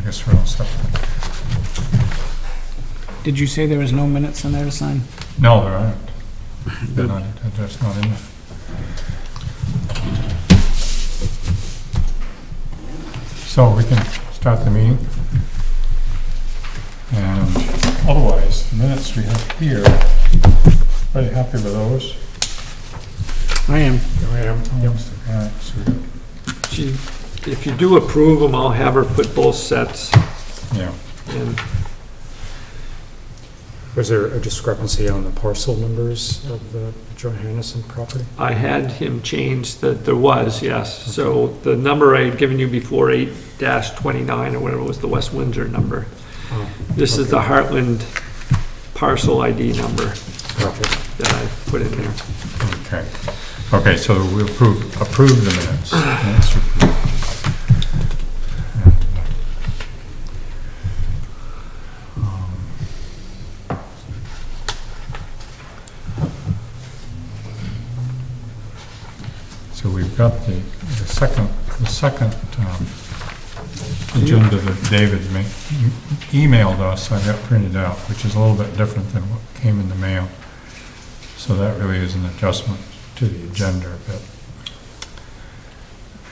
I guess we're all set. Did you say there was no minutes in there to sign? No, there aren't. They're just not in there. So we can start the meeting. And otherwise, the minutes we have here, very happy with those. I am. I am. Yep. All right, so we got, If you do approve them, I'll have her put both sets yeah. in. Was there a discrepancy on the parcel numbers of the Johannesson property? I had him change that, there was, yes. So the number I had given you before, 8-29 or whatever was the West Windsor number. Oh, This is the Heartland parcel ID number gotcha. that I put in there. Okay. Okay, so we approve the minutes. Minutes approved. And, so we've got the second agenda that David emailed us. I got printed out, which is a little bit different than what came in the mail. So that really is an adjustment to the agenda a bit.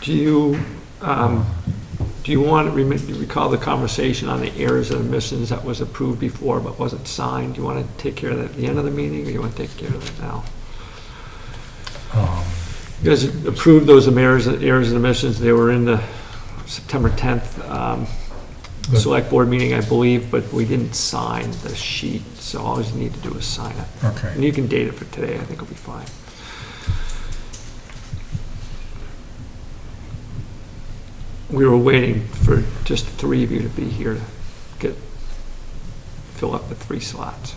Do you want to recall the conversation on the errors and omissions that was approved before but wasn't signed? Do you want to take care of that at the end of the meeting, or do you want to take care of it now? You guys approved those errors and omissions. They were in the September 10th select board meeting, I believe, but we didn't sign the sheet, so all you need to do is sign it. Okay. And you can date it for today. I think it'll be fine. We were waiting for just 3 of you to be here to fill up the 3 slots.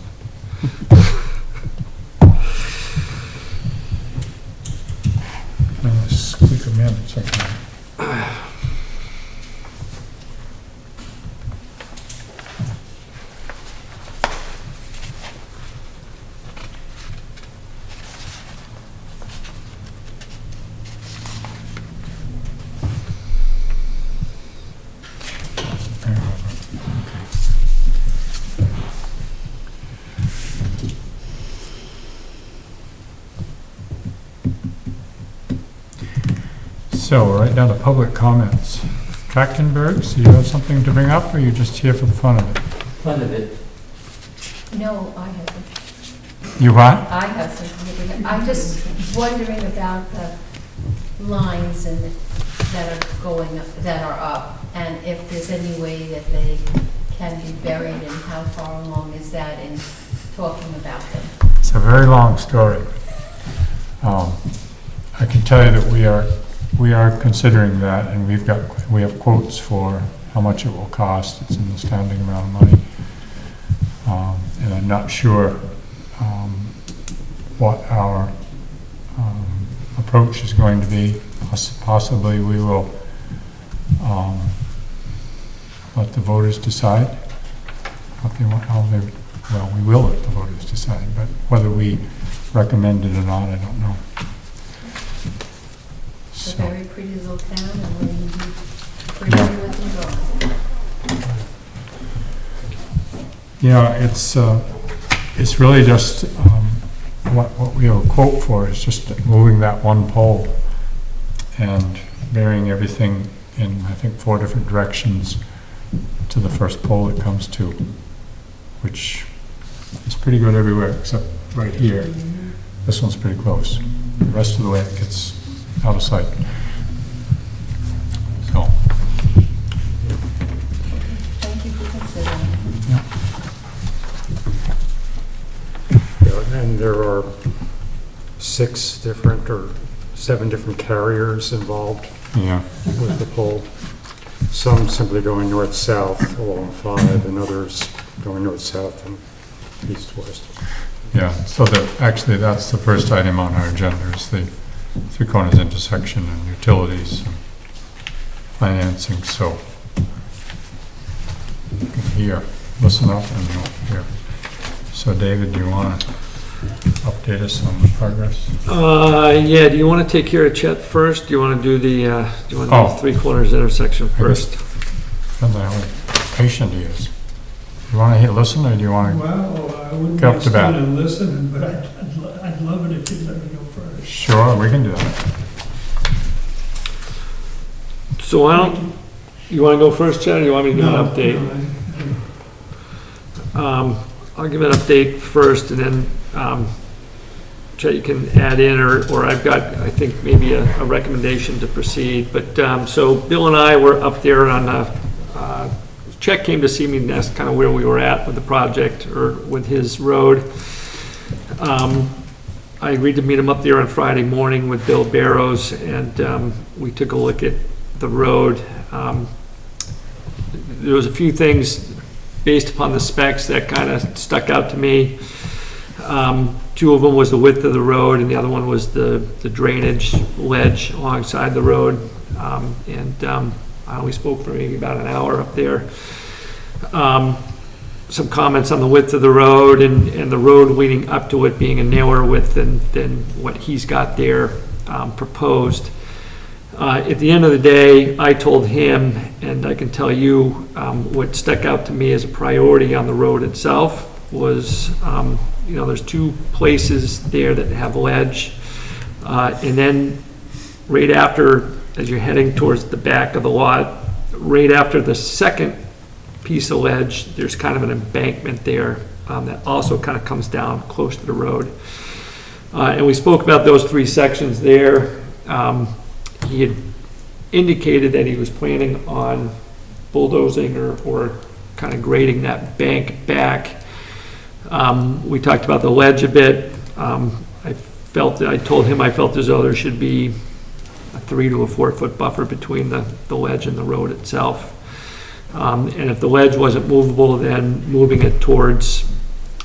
Squeak them in sometime. So, we're right down to public comments. Trachtenberg, do you have something to bring up, or are you just here for the fun of it? Fun of it. No, I haven't. You what? I have something. I'm just wondering about the lines and that are going up, that are up, and if there's any way that they can be buried, and how far along is that in talking about them? It's a very long story. I can tell you that we are considering that, and we have quotes for how much it will cost. It's an astounding amount of money. And I'm not sure what our approach is going to be. Possibly we will let the voters decide what they want, well, we will let the voters decide, but whether we recommend it or not, I don't know. It's a So, very pretty little town, and we're going to be pretty with them going. yeah, it's really just, what we have a quote for is just moving that one pole and burying everything in, I think, 4 different directions to the first pole it comes to, which is pretty good everywhere except right here. This one's pretty close. The rest of the way it gets out of sight. So, Thank you for considering. Yeah, and there are 6 different or 7 different carriers involved yeah. with the pole. Some simply going north-south along 5, and others going north-south and east-west. Yeah, so actually that's the first item on our agenda is the Three Corners intersection and utilities and financing, so you can hear, listen up and you'll hear. So David, do you want to update us on the progress? Yeah, do you want to take care of Chet first? Do you want to do the, the 3 Corners intersection first? Depends on how we patient he is. You want to listen, or do you want to? Well, I wouldn't Go up mind to bat. standing and listening, but I'd love it if you'd let me go first. Sure, we can do that. So you want to go first, Chad, or you want me to give an update? I'll give an update first, and then, Chet, you can add in, or I've got, I think, maybe a recommendation to proceed. But, so Bill and I were up there on, Chet came to see me, and that's kind of where we were at with the project, or with his road. I agreed to meet him up there on Friday morning with Bill Barrows, and we took a look at the road. There was a few things based upon the specs that kind of stuck out to me. Two of them was the width of the road, and the other one was the drainage ledge alongside the road. I only spoke for maybe about an hour up there. Some comments on the width of the road and the road leading up to it being a narrower width than what he's got there proposed. At the end of the day, I told him, and I can tell you, what stuck out to me as a priority on the road itself was, there's two places there that have ledge. And then right after, as you're heading towards the back of the lot, right after the second piece of ledge, there's kind of an embankment there that also kind of comes down close to the road. And we spoke about those three sections there. He had indicated that he was planning on bulldozing or kind of grading that bank back. We talked about the ledge a bit. I told him I felt as though there should be a 3 to 4 foot buffer between the ledge and the road itself. And if the ledge wasn't movable, then moving it towards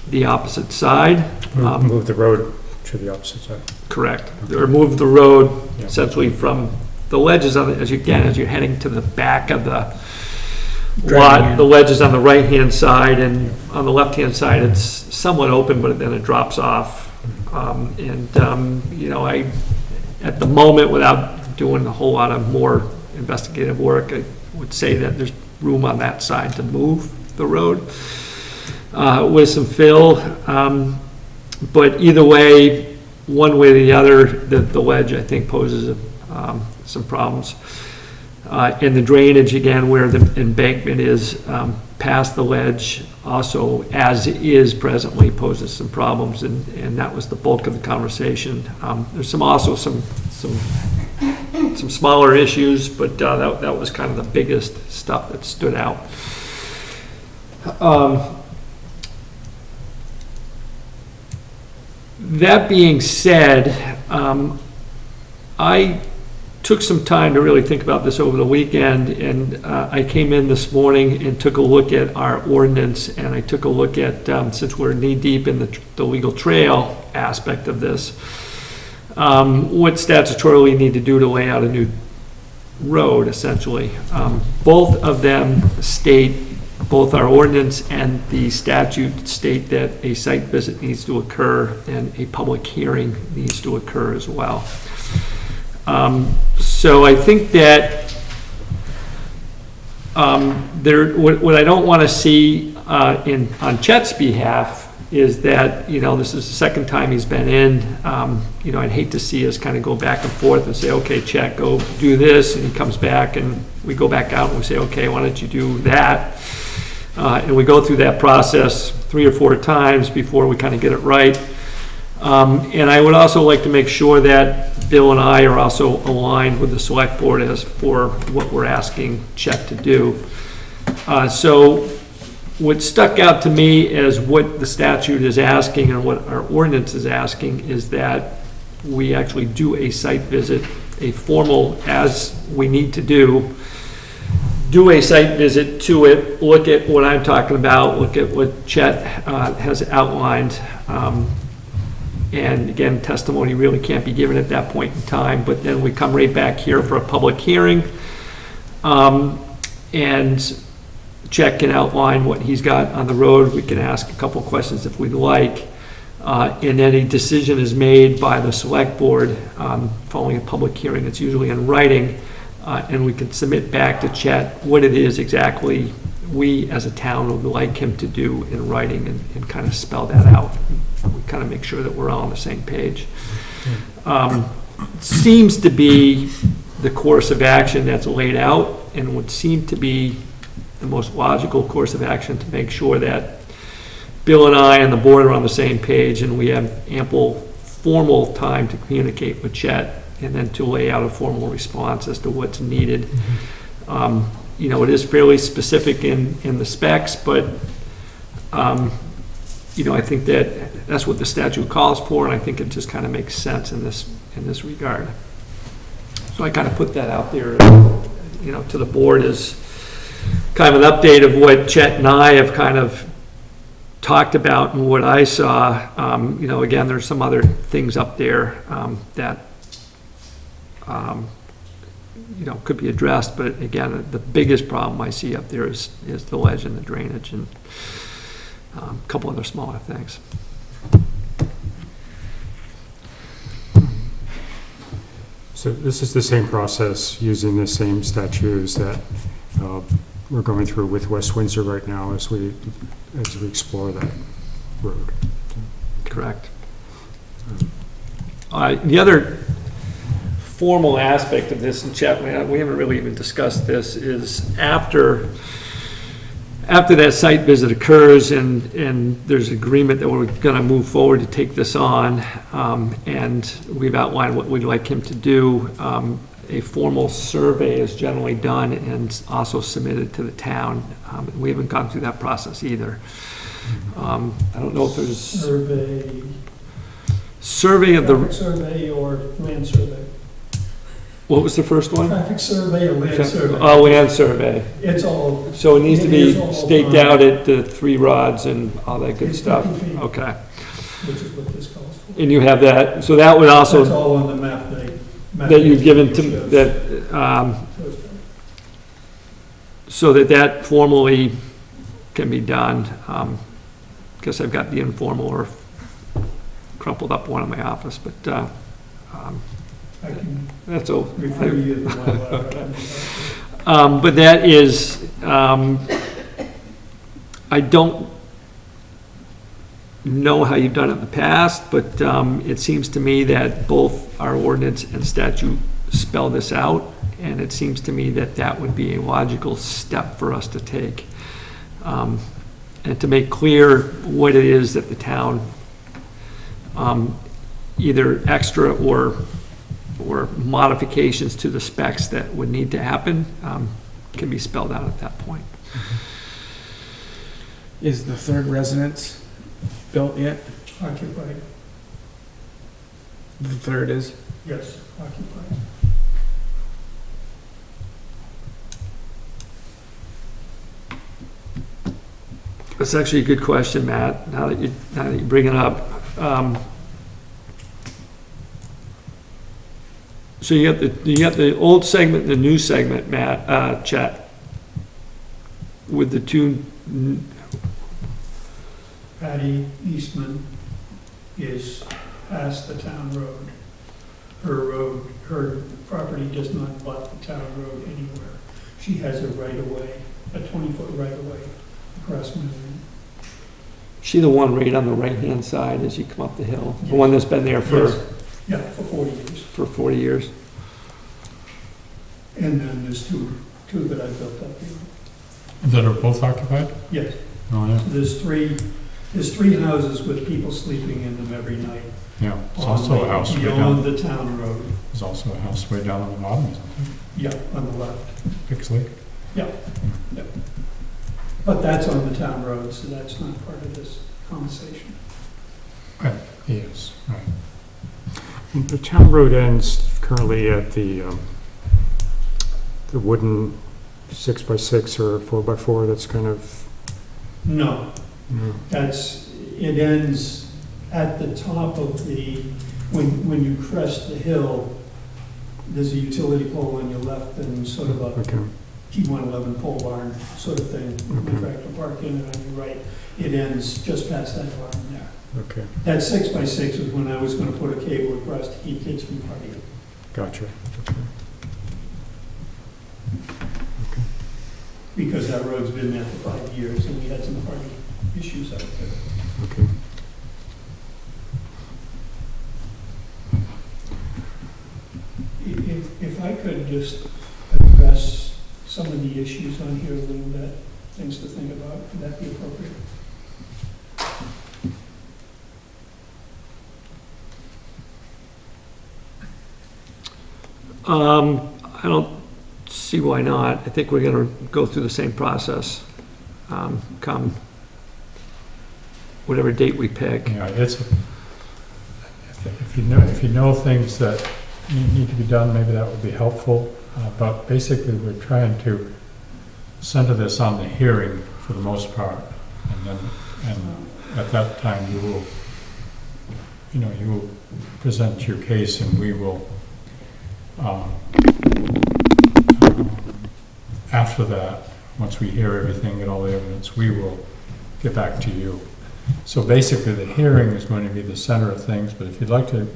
the opposite side. Move the road to the opposite side. Correct. Or move the road Yeah. essentially from the ledges on as you're heading to the back of the lot. The ledge is on the right-hand side, and on the left-hand side, it's somewhat open, but then it drops off. I, at the moment, without doing a whole lot of more investigative work, I would say that there's room on that side to move the road with some fill. But either way, one way or the other, the ledge, I think, poses some problems. And the drainage, again, where the embankment is past the ledge, also, as is presently, poses some problems, and that was the bulk of the conversation. There's also some smaller issues, but that was kind of the biggest stuff that stood out. That being said, I took some time to really think about this over the weekend, and I came in this morning and took a look at our ordinance, and I took a look at, since we're knee-deep in the legal trail aspect of this, what statutorily we need to do to lay out a new road, essentially. Both of them state, both our ordinance and the statute state that a site visit needs to occur and a public hearing needs to occur as well. So I think that what I don't want to see on Chet's behalf is that, this is the second time he's been in. I'd hate to see us kind of go back and forth and say, okay, Chet, go do this, and he comes back and we go back out and we say, okay, why don't you do that? And we go through that process 3 or 4 times before we kind of get it right. And I would also like to make sure that Bill and I are also aligned with the select board as for what we're asking Chet to do. So what stuck out to me as what the statute is asking and what our ordinance is asking is that we actually do a site visit, a formal, as we need to do a site visit to it, look at what I'm talking about, look at what Chet has outlined. And again, testimony really can't be given at that point in time, but then we come right back here for a public hearing. And Chet can outline what he's got on the road. We can ask a couple questions if we'd like. And then a decision is made by the select board following a public hearing. It's usually in writing. And we can submit back to Chet what it is exactly we as a town would like him to do in writing and kind of spell that out. We kind of make sure that we're all on the same page. Seems to be the course of action that's laid out, and would seem to be the most logical course of action to make sure that Bill and I and the board are on the same page, and we have ample formal time to communicate with Chet, and then to lay out a formal response as to what's needed. You know, it is fairly specific in the specs, but, you know, I think that that's what the statute calls for, and I think it just kind of makes sense in this regard. So I kind of put that out there, you know, to the board as kind of an update of what Chet and I have kind of talked about and what I saw. You know, again, there's some other things up there that, you know, could be addressed, but again, the biggest problem I see up there is the ledge and the drainage, and a couple other smaller things. So this is the same process, using the same statutes that we're going through with West Windsor right now as we explore that road. Correct. The other formal aspect of this, and Chet, we haven't really even discussed this, is after that site visit occurs and there's agreement that we're going to move forward to take this on, and we've outlined what we'd like him to do, a formal survey is generally done and also submitted to the town. We haven't gone through that process either. I don't know if there's survey of the traffic survey or land survey. What was the first one? Traffic survey or land survey. Oh, land survey. It's all. So it needs to be is all staked done, out at the 3 rods and all that good It's stuff. 50 feet. Okay. Which is what this calls for. And you have that, so that would That's also, all on the map that you've given to, shows. that, so that formally can be done. Guess I've got the informal or crumpled up one in my office, but, I can that's all. refer you to my letter. But that is, I don't know how you've done it in the past, but it seems to me that both our ordinance and statute spell this out, and it seems to me that that would be a logical step for us to take. And to make clear what it is that the town, either extra or modifications to the specs that would need to happen, can be spelled out at that point. Is the third residence built yet? Occupied, The third is? yes, occupied. That's actually a good question, Matt, now that you bring it up. So you got the old segment and the new segment, Matt, Chet, with the two, Patty Eastman is past the town road. Her property does not butt the town road anywhere. She has a right-of-way, a 20-foot right-of-way across Million. she the one right on the right-hand side as you come up the hill? The one that's been there for, Yes. Yeah, for 40 years. for 40 years? And then there's two that I built up here. That are both occupied? Yes, Oh, yeah. there's three houses with people sleeping in them every night. Yeah, there's also a house way Beyond down, the town road, there's also a house way down on the bottom, isn't yeah, on the left. there? Pix Lake? But that's on the town road, so that's not part of this conversation. Yes, right. The town road ends currently at the wooden 6x6 or 4x4, that's kind of, No, it ends at the top of when you crest the hill, there's a utility pole on your left and sort of a okay, G111 pole barn sort of thing, Okay. tractor park in, and on your right, it ends just past that barn there. okay, That 6x6 was when I was gonna put a cable across to keep kids from partying. gotcha. because that road's been there for 5 years, and we had some party issues out there. Okay. If I could just address some of the issues on here a little bit, things to think about, would that be appropriate? I don't see why not. I think we're gonna go through the same process, come whatever date we pick. Yeah, if you know things that need to be done, maybe that would be helpful. But basically, we're trying to center this on the hearing for the most part. And at that time, you will present your case, and we will, after that, once we hear everything and all the evidence, we will get back to you. So basically, the hearing is going to be the center of things, but if you'd like to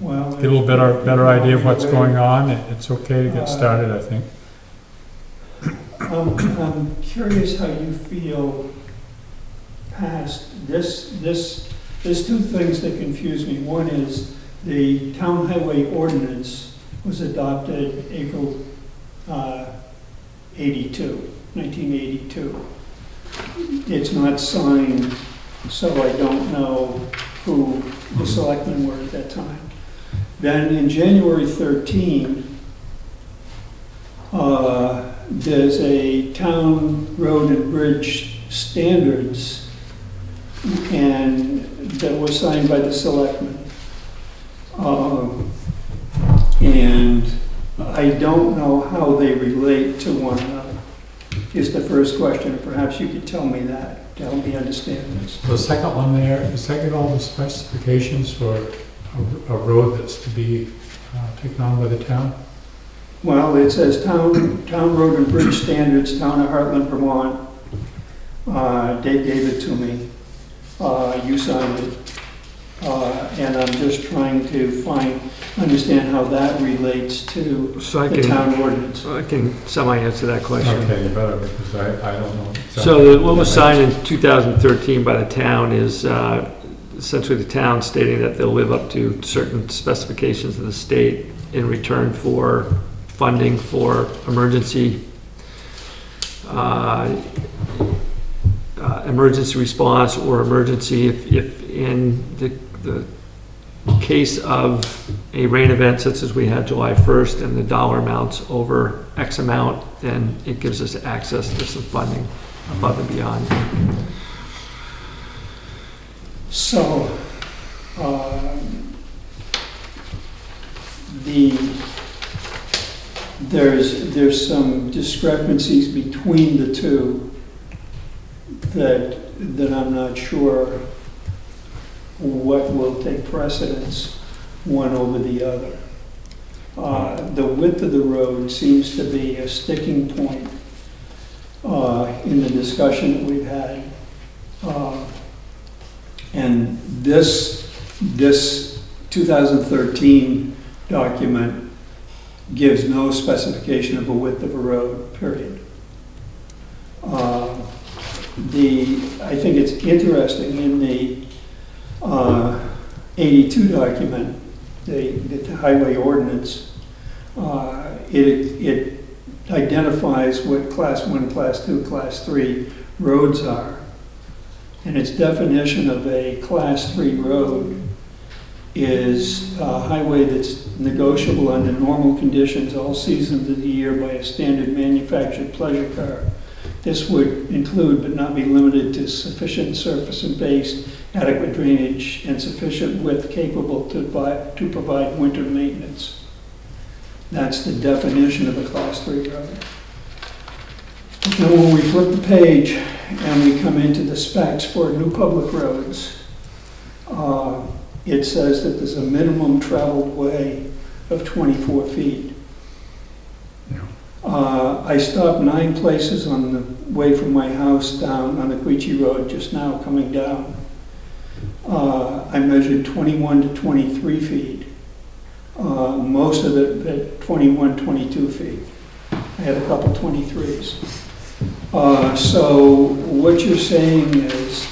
Well, get a little better idea of what's going on, it's okay to get started, I think. I'm curious how you feel past this. There's two things that confuse me. One is the town highway ordinance was adopted April 1982. It's not signed, so I don't know who the selectmen were at that time. Then in January 13, there's a town road and bridge standards, and that was signed by the selectmen. And I don't know how they relate to one another, is the first question. Perhaps you could tell me that, to help me understand this. The second one there, is that get all the specifications for a road that's to be taken on by the town? Well, it says town road and bridge standards, town of Hartland, Vermont. Dave gave it to me. You signed it. And I'm just trying to understand how that relates to the town ordinance. I can semi-answer that question. Okay, you better, because I don't know. exactly. So what was signed in 2013 by the town is essentially the town stating that they'll live up to certain specifications of the state in return for funding for emergency response or emergency if in the case of a rain event such as we had July 1st and the dollar amounts over X amount, then it gives us access to some funding above and beyond. So, there's some discrepancies between the two that I'm not sure what will take precedence one over the other. The width of the road seems to be a sticking point in the discussion that we've had. And this 2013 document gives no specification of a width of a road, period. I think it's interesting in the 82 document, the highway ordinance, it identifies what class 1, class 2, class 3 roads are. And its definition of a class 3 road is a highway that's negotiable under normal conditions all seasons of the year by a standard manufactured pleasure car. This would include but not be limited to sufficient surface and base, adequate drainage, and sufficient width capable to provide winter maintenance. That's the definition of a class 3 road. Now when we flip the page and we come into the specs for new public roads, it says that there's a minimum traveled way of 24 feet. I stopped 9 places on the way from my house down on the Queechee Road just now coming down. I measured 21 to 23 feet. Most of it at 21, 22 feet. I had a couple 23s. So what you're saying is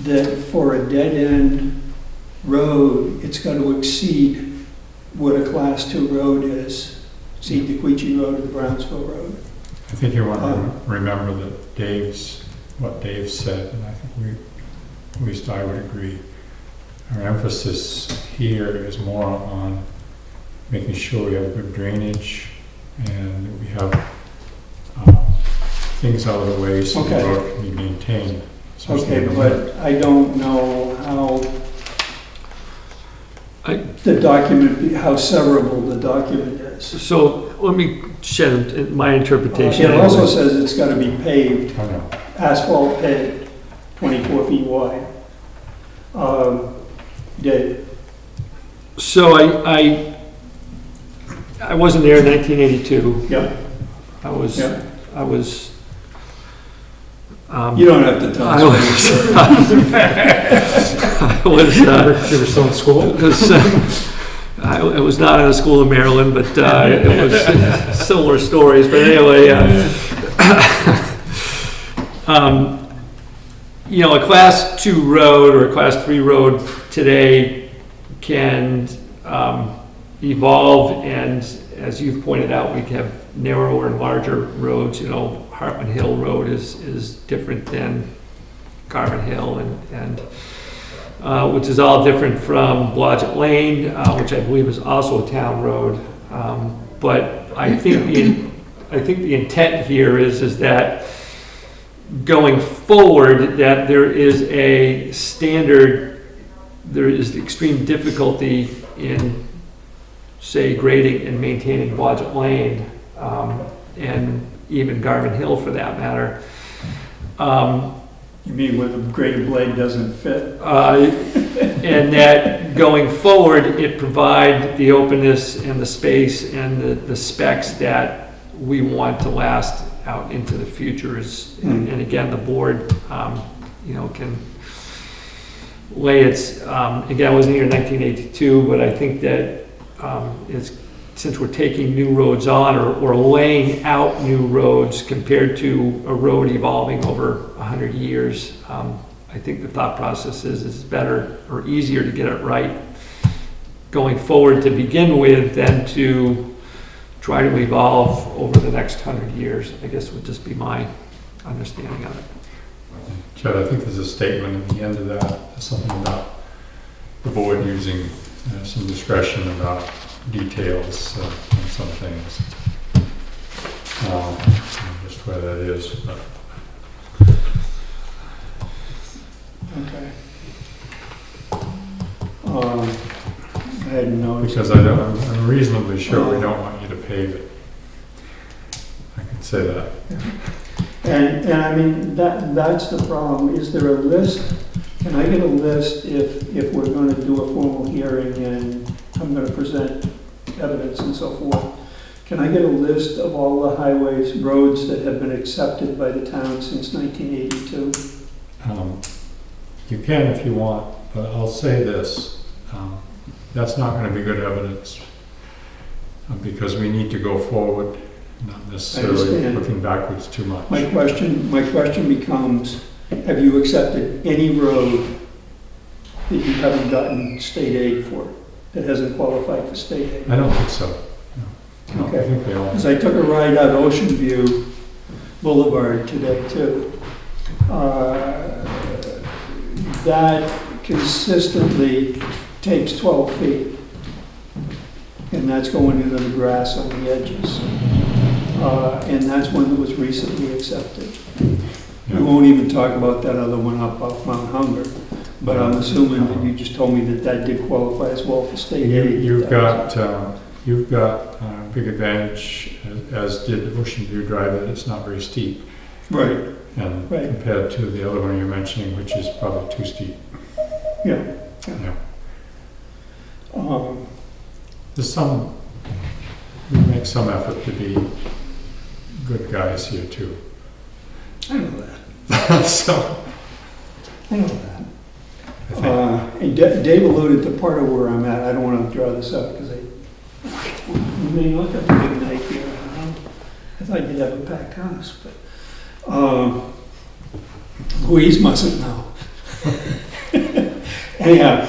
that for a dead-end road, it's got to exceed what a Class 2 road is, exceed the Queechee Road or the Brownsville Road. I think you want to remember that what Dave said, and I think at least I would agree. Our emphasis here is more on making sure we have good drainage and that we have things out of the way so the road can be maintained. Okay, but I don't know how the document, how severable the document is. So let me shed my interpretation. It also says it's got to be paved, I know. asphalt paved, 24 feet wide. Dave? So I wasn't there in 1982. Yeah. I was, You don't have to tell I us. you were still in school? I was not in the school in Maryland, but it was similar stories. But anyway, a Class 2 road or a Class 3 road today can evolve, and as you've pointed out, we have narrower and larger roads. Hartland Hill Road is different than Garvin Hill, and which is all different from Blodgett Lane, which I believe is also a town road. But I think the intent here is that going forward, that there is a standard, there is extreme difficulty in, say, grading and maintaining Blodgett Lane, and even Garvin Hill for that matter. You mean where the graded blade doesn't fit? And that going forward, it provide the openness and the space and the specs that we want to last out into the futures. And again, the board, can lay its, again, I wasn't here in 1982, but I think that since we're taking new roads on or laying out new roads compared to a road evolving over 100 years, I think the thought process is better or easier to get it right going forward to begin with than to try to evolve over the next 100 years, I guess would just be my understanding of it. Chad, I think there's a statement at the end of that, something about the board using some discretion about details on some things. Just where that is. But. Okay. I hadn't noticed. Because I'm reasonably sure we don't want you to pave it. I can say that. And I mean, that's the problem. Is there a list? Can I get a list if we're going to do a formal hearing and I'm going to present evidence and so forth? Can I get a list of all the highways, roads that have been accepted by the town since 1982? You can if you want, but I'll say this. That's not going to be good evidence because we need to go forward, not necessarily looking backwards too much. My question becomes, have you accepted any road that you haven't gotten state aid for, that hasn't qualified for state aid? I don't think so. No, Okay. I think they all. Because I took a ride out Ocean View Boulevard today too. That consistently takes 12 feet. And that's going into the grass on the edges. And that's one that was recently accepted. Yeah. We won't even talk about that other one up off Mount Hunger. But I'm assuming that you just told me that did qualify as well for state aid. You've got a big advantage, as did Ocean View Drive, that it's not very steep. Right. And Right. compared to the other one you're mentioning, which is probably too steep. Yeah. Yeah. There's We make some effort to be good guys here too. I know that. So, I know that. I think, And Dave alluded to part of where I'm at. I don't want to draw this out because we may look at a big night here. I thought you'd have a packed house, but Louise mustn't know. Anyhow,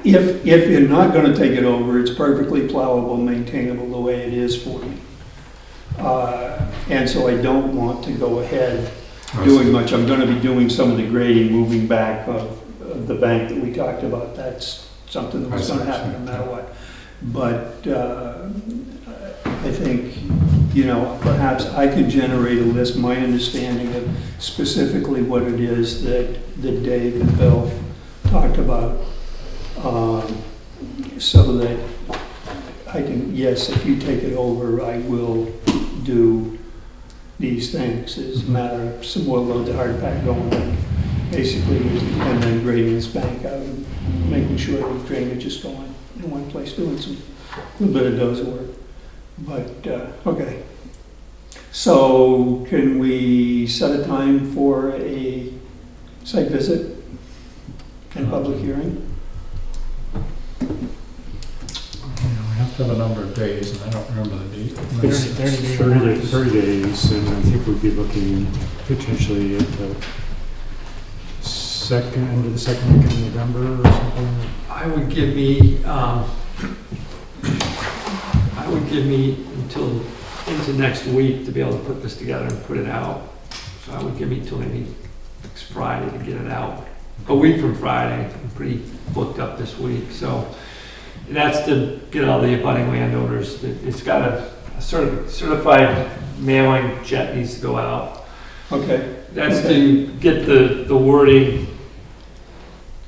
if you're not gonna take it over, it's perfectly plowable, maintainable the way it is for you. And so I don't want to go ahead doing much. I'm gonna be doing some of the grading, moving back of the bank that we talked about. That's something that was gonna happen no matter what. But I think, perhaps I could generate a list, my understanding of specifically what it is that Dave and Bill talked about, so that I can, yes, if you take it over, I will do these things. It's a matter of some more load to hard pack going in, basically, and then grading this bank out and making sure the drainage is going in one place, doing some little bit of dozer work. But, okay. So can we set a time for a site visit and public hearing? We have to have a number of days, and I don't remember the date. It's 30 days, and I think we'd be looking potentially at the end of the second week in November or something. I would give me until into next week to be able to put this together and put it out. So I would give me till maybe next Friday to get it out. A week from Friday. I'm pretty booked up this week, so that's to get all the abutting landowners. It's got a certified mailing jet needs to go out. Okay. That's to get the wording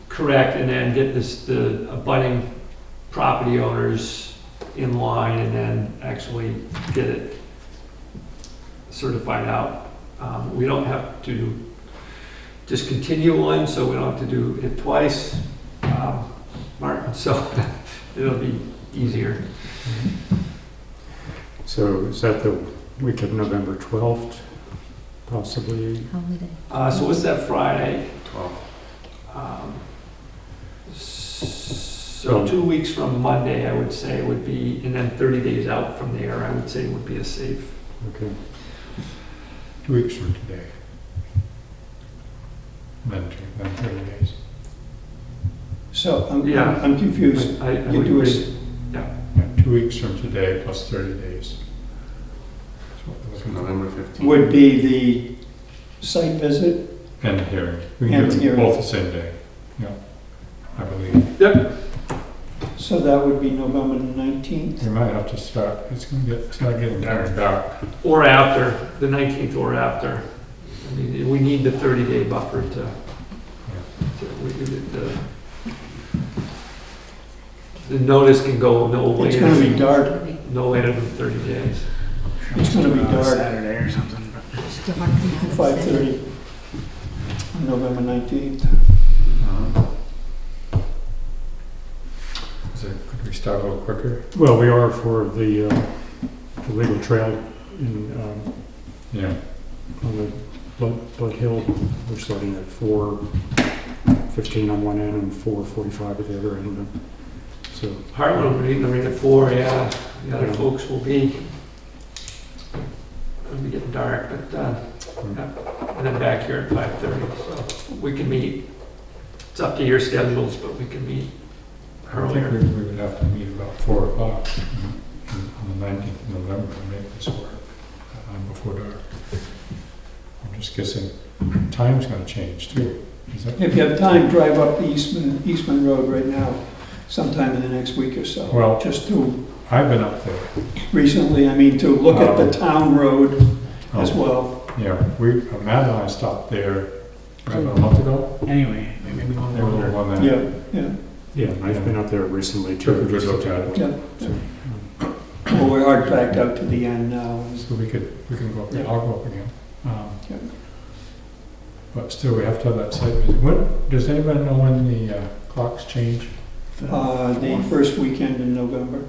correct and then get the abutting property owners in line and then actually get it certified out. We don't have to discontinue one, so we don't have to do it twice, Martin, so it'll be easier. So is that the week of November 12th, possibly? Holiday. So what's that Friday? 12. So 2 weeks from Monday, I would say would be, and then 30 days out from there, I would say would be a safe. Okay. 2 weeks from today. Then 30 days. So Yeah. I'm confused. I You would do a, agree. Yeah, 2 weeks from today plus 30 days. That's what we're So looking for. November 15th. would be the site visit? And the hearing. We can And do them hearing. both the same day. Yeah, I believe. Yep. So that would be November 19th? We might have to start, it's not getting dark. Or after, the 19th or after. I mean, we need the 30-day buffer to the notice can go no It's gonna be later, dark. no later than 30 days. It's gonna be dark. Saturday or something. 5:30, November 19th. Could we start a little quicker? Well, we are for the legal trail in, Yeah. on the Blood Hill. We're starting at 4:15 on one end and 4:45 at the other end. So Hartland will be meeting the at 4, yeah. The other Yeah. folks will be, it'll be getting dark, but, yeah. And then back here at 5:30, so we can meet. It's up to your schedules, but we can meet I think earlier. we would have to meet about 4 o'clock on the 19th of November to make this work before dark. I'm just guessing time's gonna change too. Is that? If you have time, drive up the Eastman Road right now, sometime in the next week or so. Well- Just to, I've been up there. recently, to look at the town road as Oh, well. Yeah, Matt and I stopped there about a month ago. Anyway, maybe we They were go the there. one that Yeah, yeah, yeah, I've been up there recently too. took a good look at it. yeah. So, Well, we're hard packed out to the end now. So we can go up, I'll go up again. Yeah. But still, we have to have that site visit. Does anybody know when the clocks change? The first weekend in November,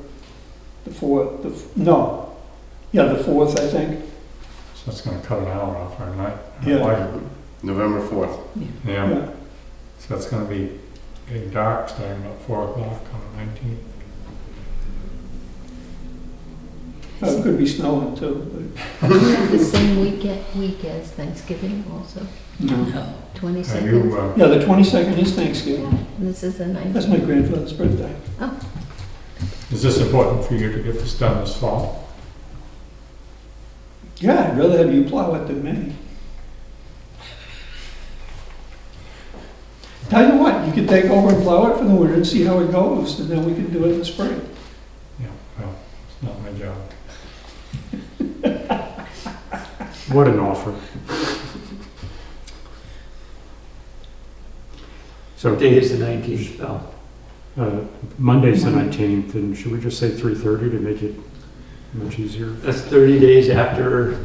the 4th, the 4th, I think. So that's gonna cut an hour off our night. Yeah. Life. November 4th. Yeah, Yeah. so that's gonna be getting dark starting about 4 o'clock on the 19th. It could be snowing too, The same week as Thanksgiving also, but, no. Are 22nd. you, Yeah, the 22nd is Thanksgiving. And this is the That's 19th. my grandfather's birthday. is this important for you to get this done this fall? Yeah, I'd rather have you plow it than me. Tell you what, you could take over and plow it for the winter and see how it goes, and then we can do it in the spring. Yeah, well, it's not my job. What an offer. So, What day is the 19th, though? Monday's the 19th, and should we just say 3:30 to make it much easier? That's 30 days after,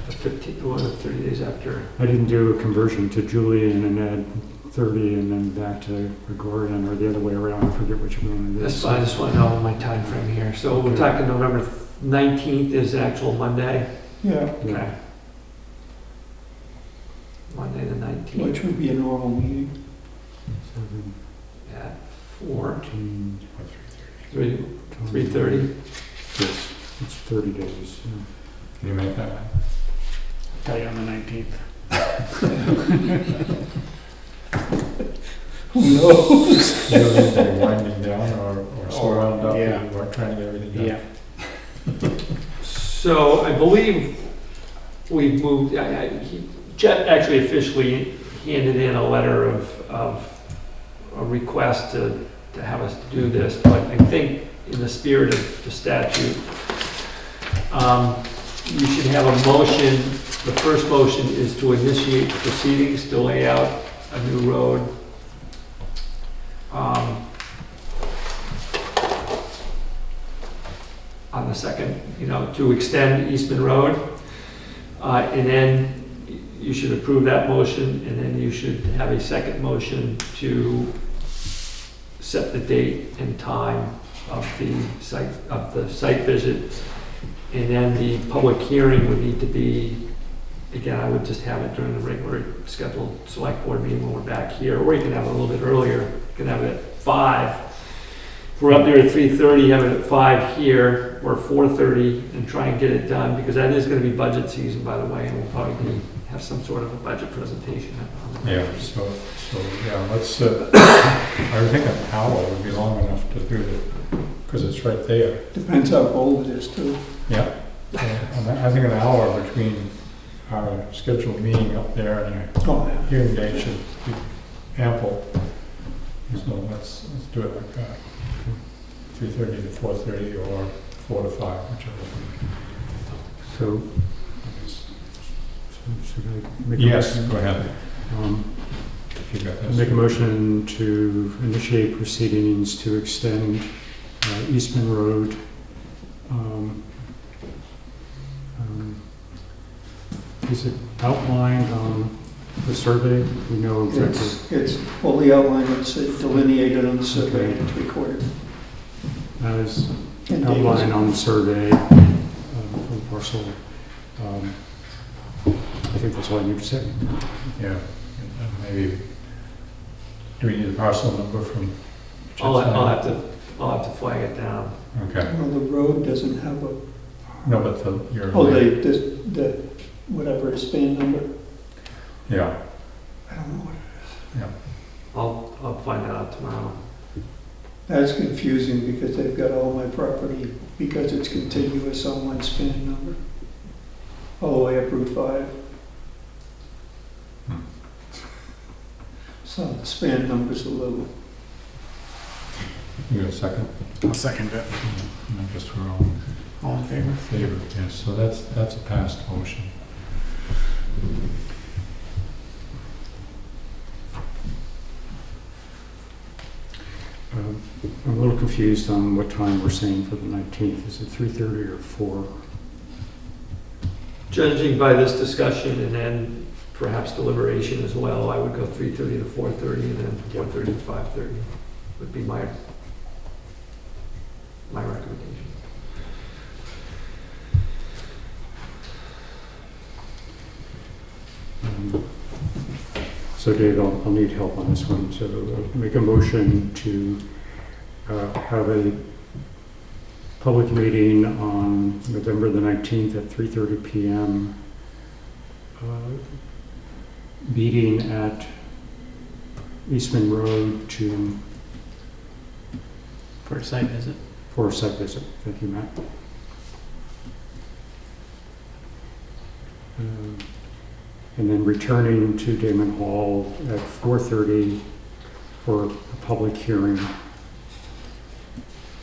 30 days after. I didn't do a conversion to Julian and add 30 and then back to Gregorian, or the other way around, I forget which one it is. That's fine, I just want to know my time frame here. So we're talking November 19th is the actual Monday? Yeah, Okay. Monday the 19th which would be a normal meeting. 7, at 4, 14, 3:30. Yes, it's 30 days. Yeah. Can you make that happen? Tell you on the 19th. Who knows? You don't need to be winding down or so wound up, Yeah. you are trying to get everything done. Yeah. So I believe we've moved, Chet actually officially handed in a letter of a request to have us do this, but I think in the spirit of the statute, you should have a motion. The first motion is to initiate the proceedings to lay out a new road. On the second, to extend Eastman Road. And then you should approve that motion, and then you should have a second motion to set the date and time of the site visit. And then the public hearing would need to be, again, I would just have it during the regular scheduled select board meeting when we're back here, or you can have it a little bit earlier. You can have it at 5. If we're up there at 3:30, have it at 5 here, or 4:30, and try and get it done, because that is gonna be budget season, by the way, and we'll probably have some sort of a budget presentation. Yeah, so, yeah, let's, I would think an hour would be long enough to do it, because it's right there. Depends how cold it is too. Yeah, and I think an hour between our scheduled meeting up there and Oh, our hearing date should be ample. So let's do it like that. 3:30 to 4:30 or 4 to 5, whichever. So, should I make a Yes, motion? go ahead. Um, If you got this. Make a motion to initiate proceedings to extend Eastman Road. Is it outlined on the survey? We know exactly. It's fully outlined, it's delineated on the survey, and it's recorded. As And outlined on the survey for the parcel. I think that's all I need to say. Yeah, and maybe, do we need a parcel number from? I'll have to flag it down. Okay, Well, the road doesn't have a, no, but your. the, whatever, span number, Yeah, I don't know what it is. I'll find that out tomorrow. That's confusing because they've got all my property, because it's contiguous on one span number. All the way up Route 5. Hmm. So the span number's a little, you got a second? I'll second it. I guess we're all All in favor? in favor, yes, so that's a passed motion. I'm a little confused on what time we're saying for the 19th. Is it 3:30 or 4? Judging by this discussion and then perhaps deliberation as well, I would go 3:30 to 4:30 and then 4:30 to 5:30 would be my recommendation. So Dave, I'll need help on this one. So make a motion to have a public meeting on November the 19th at 3:30 PM. Meeting at Eastman Road For a site visit. for a site visit. Thank you, Matt. And then returning to Damon Hall at 4:30 for a public hearing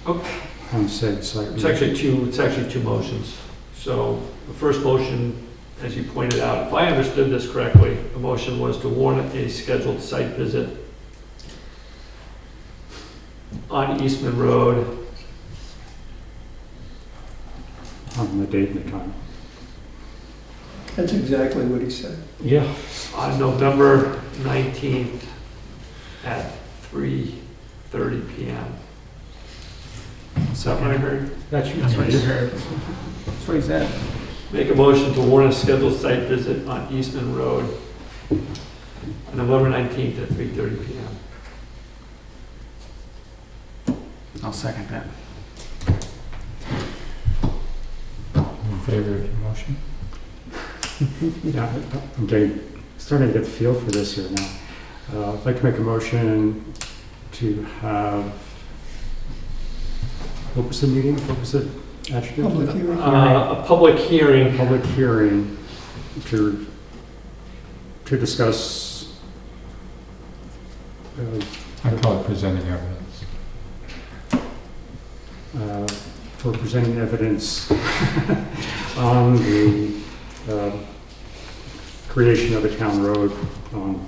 Okay. on said site. It's actually two motions. So the first motion, as you pointed out, if I understood this correctly, the motion was to warn a scheduled site visit on Eastman Road On the date and the time. That's exactly what he said. Yeah. on November 19th at 3:30 PM. Is that what I heard? That's what you heard. That's what he said. Make a motion to warn a scheduled site visit on Eastman Road on November 19th at 3:30 PM. I'll second that. In favor of your motion? Yeah, I'm starting to get the feel for this here now. I'd like to make a motion to have, what was the meeting? What was the adjective? Public hearing. A public hearing. Public hearing to discuss, I call it presenting evidence. for presenting evidence on the creation of a town road on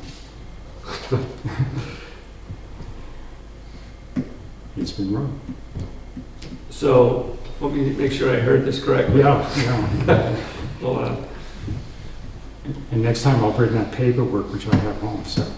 Eastman Road. So, let me make sure I heard this correctly. Yeah. Hold on. And next time I'll bring that paperwork, which I have home, so.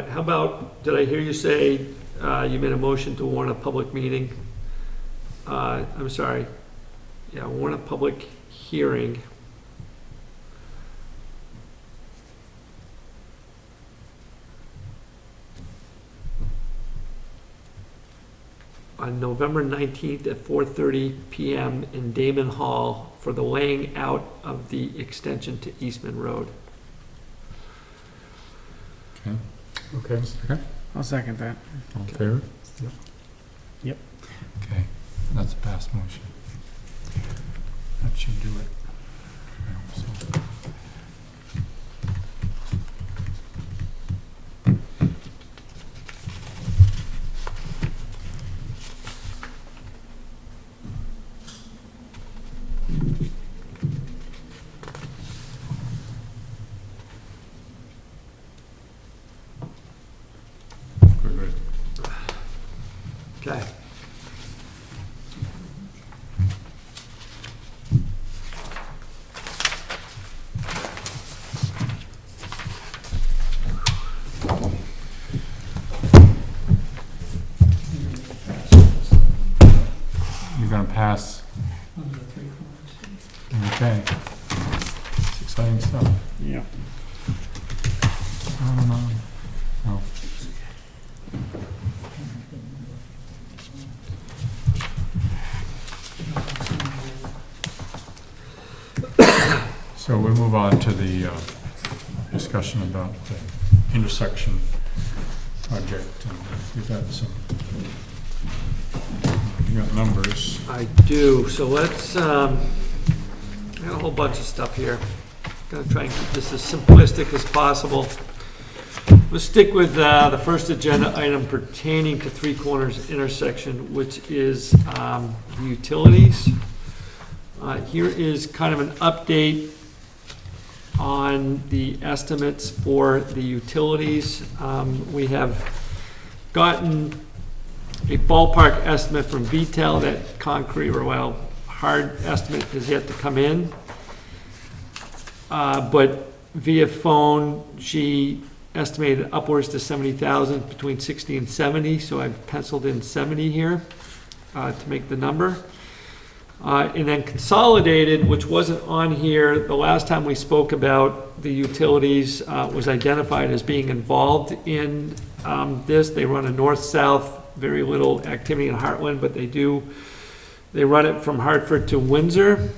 How about, did I hear you say you made a motion to warn a public meeting? I'm sorry. Yeah, warn a public hearing on November 19th at 4:30 PM in Damon Hall for the laying out of the extension to Eastman Road. Okay. Okay. I'll second that. All in favor? Yep. Yep. Okay, that's a passed motion. That should do it. So- Good. Okay. You're gonna pass, okay. It's exciting stuff. Yeah. Oh. So we'll move on to the discussion about the intersection project. And we've got some, you got numbers. I do, so let's, I got a whole bunch of stuff here. Gonna try and keep this as simplistic as possible. We'll stick with the first agenda item pertaining to Three Corners intersection, which is the utilities. Here is kind of an update on the estimates for the utilities. We have gotten a ballpark estimate from VTEL. That concrete, or well, hard estimate has yet to come in. But via phone, she estimated upwards to 70,000, between 60 and 70, so I've penciled in 70 here to make the number. And then consolidated, which wasn't on here, the last time we spoke about the utilities, was identified as being involved in this. They run a north-south, very little activity in Hartland, but they run it from Hartford to Windsor.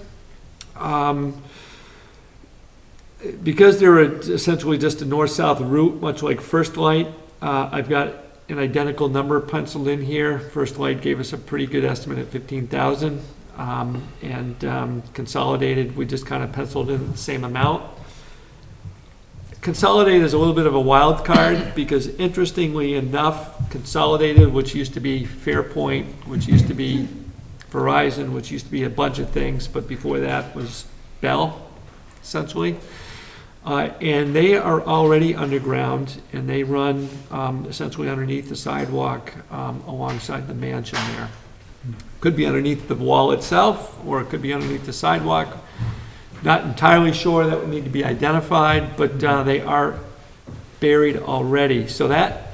Because they're essentially just a north-south route, much like First Light, I've got an identical number penciled in here. First Light gave us a pretty good estimate at 15,000, and Consolidated, we just kind of penciled in the same amount. Consolidated is a little bit of a wild card because, interestingly enough, Consolidated, which used to be Fairpoint, which used to be Verizon, which used to be a bunch of things, but before that was Bell, essentially. And they are already underground, and they run essentially underneath the sidewalk alongside the mansion there. Could be underneath the wall itself, or it could be underneath the sidewalk. Not entirely sure, that would need to be identified, but they are buried already. So that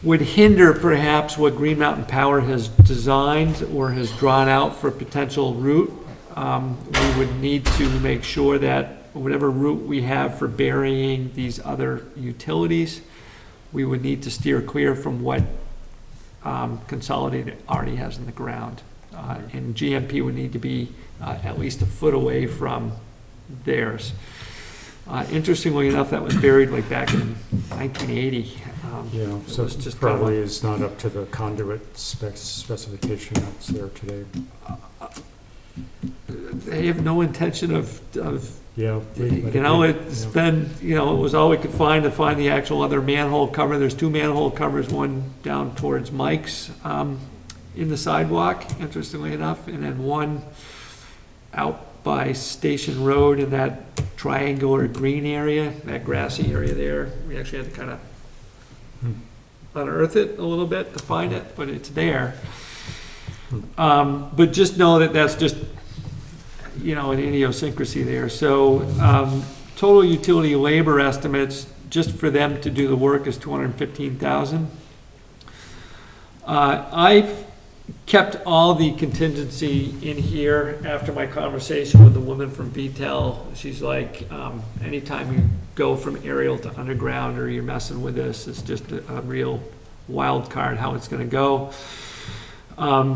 would hinder perhaps what Green Mountain Power has designed or has drawn out for potential route. We would need to make sure that whatever route we have for burying these other utilities, we would need to steer clear from what Consolidated already has in the ground. And GMP would need to be at least a foot away from theirs. Interestingly enough, that was buried like back in 1980. Yeah, so was just probably is not up to the conduit specification that's there today. They have no intention of Yeah. it's been, it was all we could find to find the actual other manhole cover. There's two manhole covers, one down towards Mike's in the sidewalk, interestingly enough, and then one out by Station Road in that triangular green area, that grassy area there. We actually had to kind of unearth it a little bit to find it, but it's there. But just know that that's just, an idiosyncrasy there. So total utility labor estimates, just for them to do the work, is $215,000. I've kept all the contingency in here after my conversation with the woman from VTEL. She's like, anytime you go from aerial to underground or you're messing with this, it's just a real wild card how it's going to go.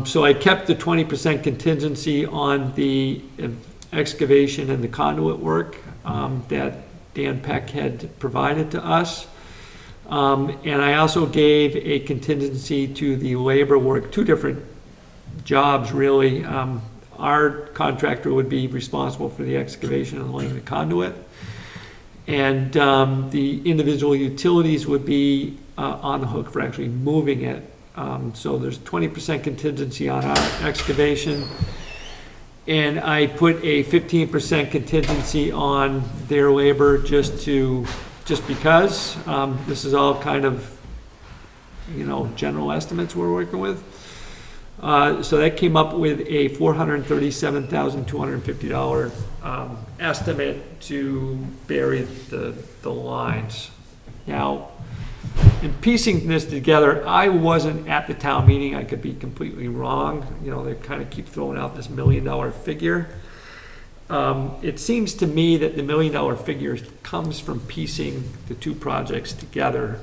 So I kept the 20% contingency on the excavation and the conduit work that Dan Peck had provided to us. And I also gave a contingency to the labor work, two different jobs really. Our contractor would be responsible for the excavation and laying the conduit. And the individual utilities would be on the hook for actually moving it. So there's 20% contingency on our excavation, and I put a 15% contingency on their labor just because this is all kind of general estimates we're working with. So that came up with a $437,250 estimate to bury the lines. Now, in piecing this together, I wasn't at the town meeting. I could be completely wrong. They kind of keep throwing out this $1 million figure. It seems to me that the $1 million figure comes from piecing the two projects together,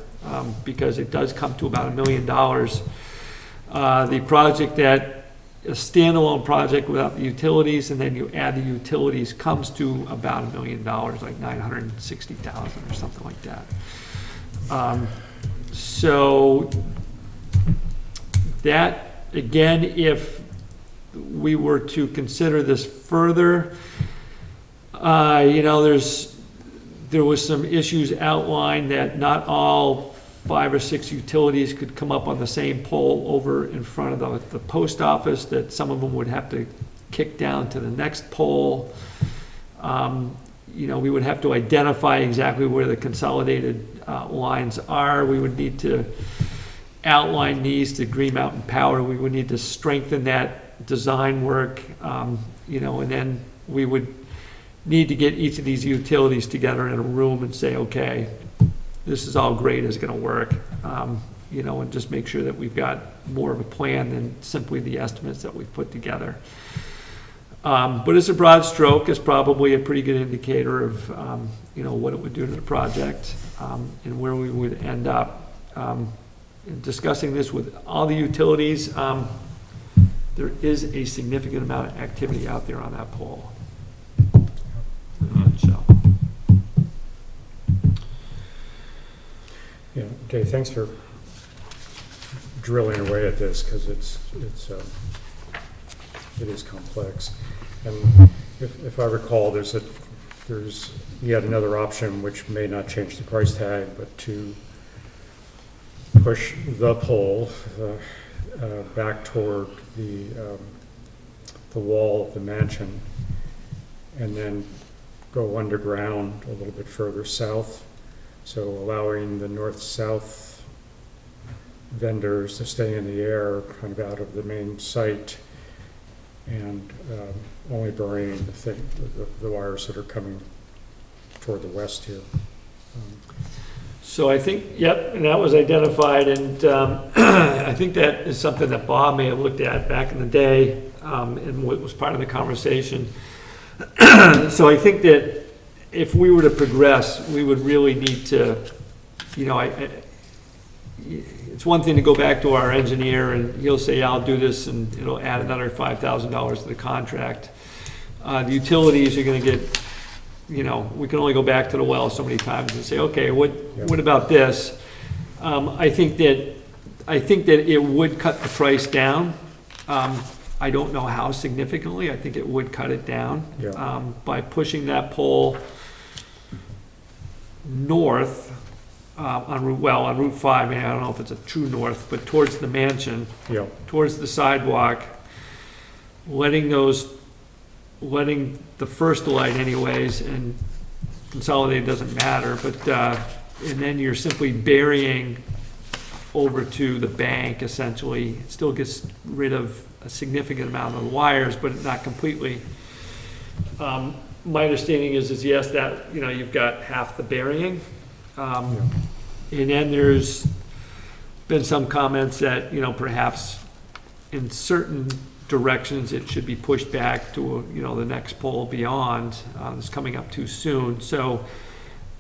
because it does come to about $1 million. The project that a standalone project without the utilities, and then you add the utilities, comes to about $1 million, like $960,000 or something like that. So that, again, if we were to consider this further, there was some issues outlined that not all 5 or 6 utilities could come up on the same pole over in front of the post office, that some of them would have to kick down to the next pole. We would have to identify exactly where the consolidated lines are. We would need to outline these to Green Mountain Power. We would need to strengthen that design work, you know, and then we would need to get each of these utilities together in a room and say, okay, this is all great, it's gonna work, you know, and just make sure that we've got more of a plan than simply the estimates that we've put together. But as a broad stroke, it's probably a pretty good indicator of, you know, what it would do to the project, and where we would end up. In discussing this with all the utilities, there is a significant amount of activity out there on that pole. In a nutshell. Yeah, okay, thanks for drilling away at this, because it is complex. And if I recall, there's yet another option which may not change the price tag, but to push the pole back toward the wall of the mansion, and then go underground a little bit further south, so allowing the north-south vendors to stay in the air, kind of out of the main site, and only burying the wires that are coming toward the west here. So I think, yep, and that was identified, and I think that is something that Bob may have looked at back in the day, and what was part of the conversation. So I think that if we were to progress, we would really need to, you know, it's one thing to go back to our engineer and he'll say, yeah, I'll do this, and it'll add another $5,000 to the contract. The utilities are gonna get, you know, we can only go back to the well so many times and say, okay, what about this? I think that it would cut the price down. I don't know how significantly. I think it would cut it down, by pushing that pole north on Route 5. I mean, I don't know if it's a true north, but towards the mansion, towards the sidewalk, letting the first light anyways, and consolidate doesn't matter, but and then you're simply burying over to the bank, essentially. It still gets rid of a significant amount of the wires, but not completely. My understanding is yes, that, you know, you've got half the burying. And then there's been some comments that, you know, perhaps in certain directions it should be pushed back to, you know, the next pole beyond. It's coming up too soon. So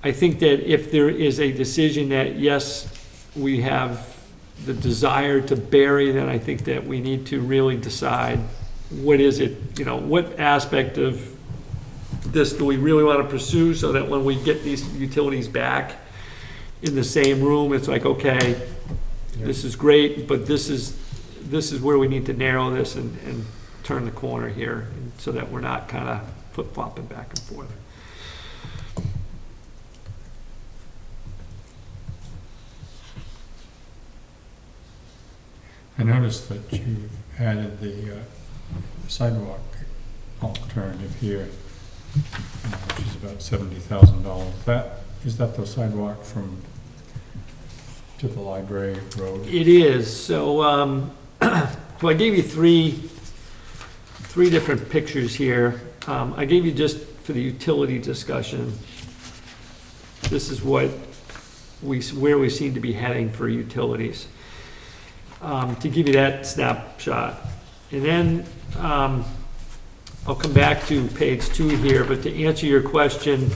I think that if there is a decision that, yes, we have the desire to bury, then I think that we need to really decide what is it, you know, what aspect of this do we really want to pursue, so that when we get these utilities back in the same room, it's like, okay, this is great, but this is where we need to narrow this and turn the corner here, so that we're not kind of flip-flopping back and forth. I noticed that you added the sidewalk alternative here, which is about $70,000. Is that the sidewalk from to the library road? It is. So, so I gave you three different pictures here. I gave you just for the utility discussion. This is where we seem to be heading for utilities. To give you that snapshot. And then I'll come back to page 2 here, but to answer your question,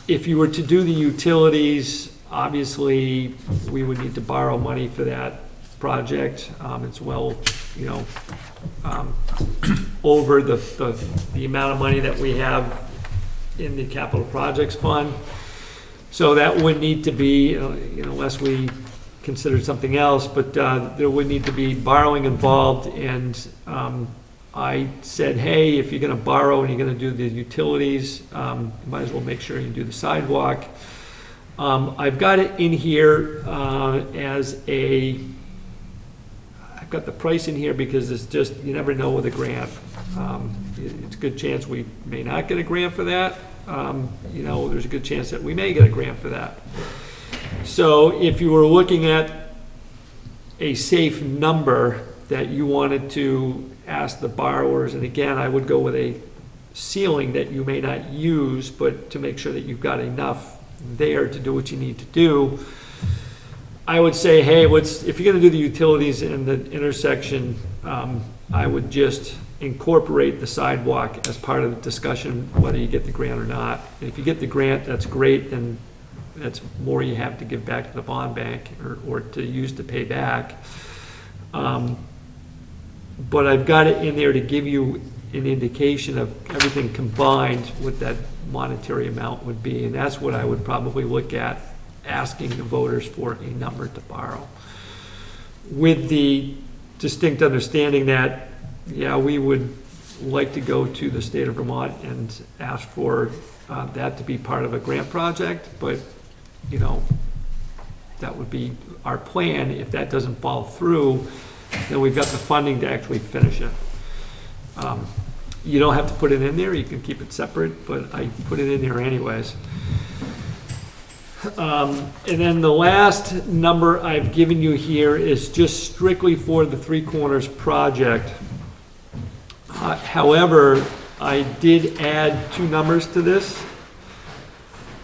if you were to do the utilities, obviously we would need to borrow money for that project. It's well, you know, over the amount of money that we have in the capital projects fund. So that would need to be, you know, unless we consider something else, but there would need to be borrowing involved. And I said, hey, if you're going to borrow and you're going to do the utilities, you might as well make sure you do the sidewalk. I've got it in here as a, I've got the price in here because it's just, you never know with a grant. It's a good chance we may not get a grant for that. You know, there's a good chance that we may get a grant for that. So if you were looking at a safe number that you wanted to ask the borrowers, and again, I would go with a ceiling that you may not use, but to make sure that you've got enough there to do what you need to do, I would say, hey, if you're gonna do the utilities in the intersection, I would just incorporate the sidewalk as part of the discussion, whether you get the grant or not. And if you get the grant, that's great, and that's more you have to give back to the bond bank or to use to pay back. But I've got it in there to give you an indication of everything combined, what that monetary amount would be, and that's what I would probably look at, asking the voters for a number to borrow. With the distinct understanding that, yeah, we would like to go to the state of Vermont and ask for that to be part of a grant project, but, you know, that would be our plan. If that doesn't fall through, then we've got the funding to actually finish it. You don't have to put it in there, you can keep it separate, but I put it in there anyways. And then the last number I've given you here is just strictly for the Three Corners project. However, I did add two numbers to this.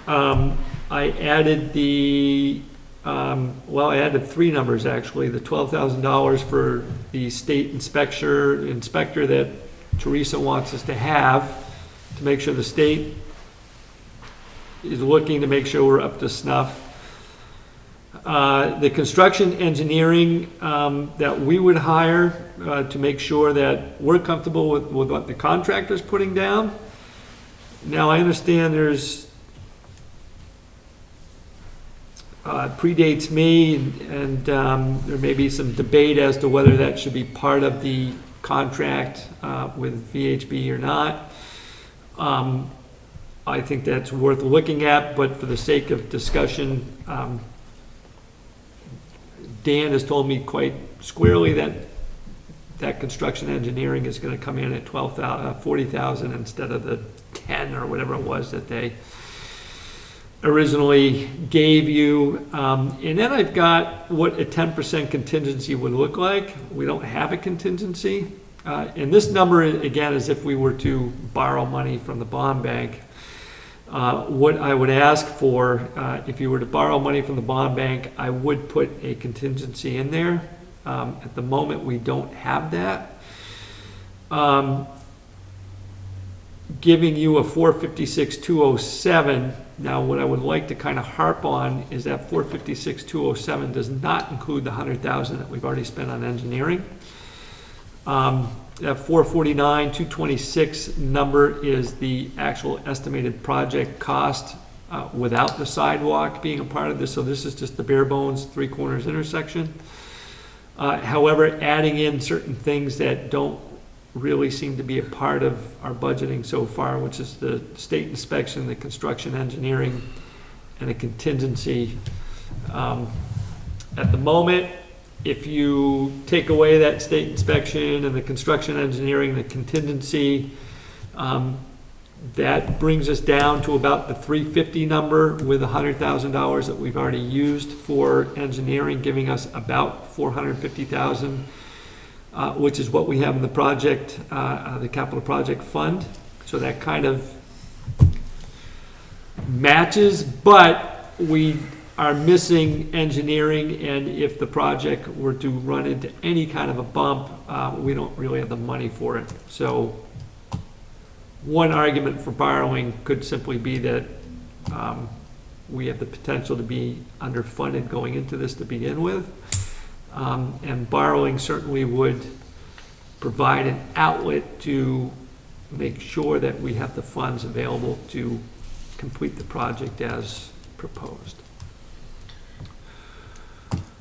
I added I added three numbers actually. The $12,000 for the state inspector that Teresa wants us to have to make sure the state is looking to make sure we're up to snuff. The construction engineering that we would hire to make sure that we're comfortable with what the contractor's putting down. Now, I understand there's predates me, and there may be some debate as to whether that should be part of the contract with VHB or not. I think that's worth looking at, but for the sake of discussion, Dan has told me quite squarely that construction engineering is going to come in at $40,000 instead of the 10 or whatever it was that they originally gave you. And then I've got what a 10% contingency would look like. We don't have a contingency. And this number, again, is if we were to borrow money from the bond bank. What I would ask for, if you were to borrow money from the bond bank, I would put a contingency in there. At the moment, we don't have that. Giving you a 456,207. Now, what I would like to kind of harp on is that 456,207 does not include the $100,000 that we've already spent on engineering. That 449,226 number is the actual estimated project cost without the sidewalk being a part of this. So this is just the bare bones Three Corners intersection. However, adding in certain things that don't really seem to be a part of our budgeting so far, which is the state inspection, the construction engineering, and a contingency. At the moment, if you take away that state inspection and the construction engineering, the contingency, that brings us down to about the 350 number with $100,000 that we've already used for engineering, giving us about 450,000, which is what we have in the project, the capital project fund. So that kind of matches, but we are missing engineering, and if the project were to run into any kind of a bump, we don't really have the money for it. So one argument for borrowing could simply be that we have the potential to be underfunded going into this to begin with, and borrowing certainly would provide an outlet to make sure that we have the funds available to complete the project as proposed.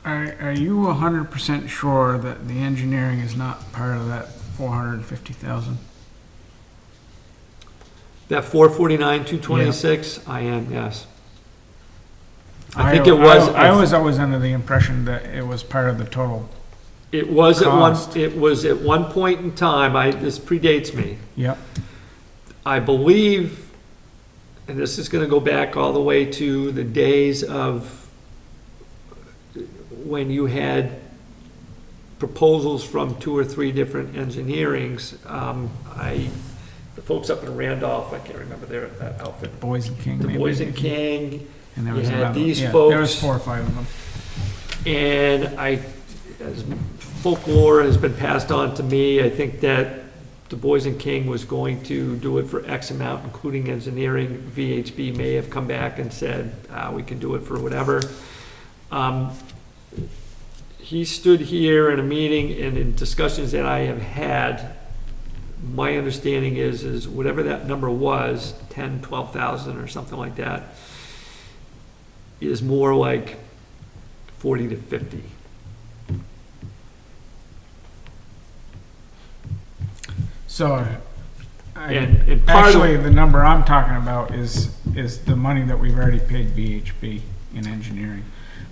Are you 100% sure that the engineering is not part of that 450,000? That 449,226, I am, yes. I think it was. I was always under the impression that it was part of the total. It was cost. at one point in time. This predates me. Yep. I believe, and this is going to go back all the way to the days of when you had proposals from 2 or 3 different engineerings. The folks up in Randolph, I can't remember that outfit. Boys and King, The maybe. Boys and King, And there you was had another, these yeah, folks. there was 4 or 5 of them. and as folklore has been passed on to me, I think that the Boys and King was going to do it for X amount, including engineering. VHB may have come back and said, we can do it for whatever. He stood here in a meeting and in discussions that I have had, my understanding is whatever that number was, 10, 12,000 or something like that, is more like 40 to 50. So, And part of actually, the number I'm talking about is the money that we've already paid VHB in engineering.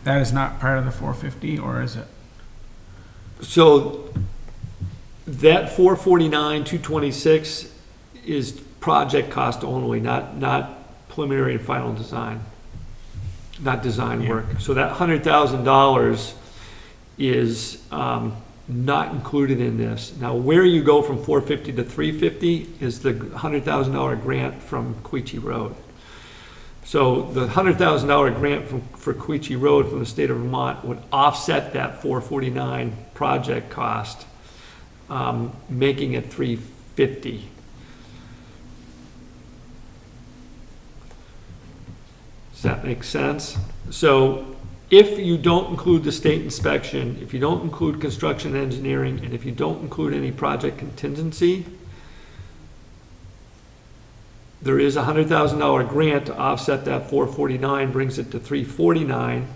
That is not part of the 450, or is it? So that 449, 226 is project cost only, not preliminary and final design, not design Yeah. work. So that $100,000 is not included in this. Now, where you go from 450 to 350 is the $100,000 grant from Queechee Road. So the $100,000 grant for Queechee Road from the state of Vermont would offset that 449 project cost, making it 350. Does that make sense? So if you don't include the state inspection, if you don't include construction engineering, and if you don't include any project contingency, there is a $100,000 grant to offset that 449, brings it to 349.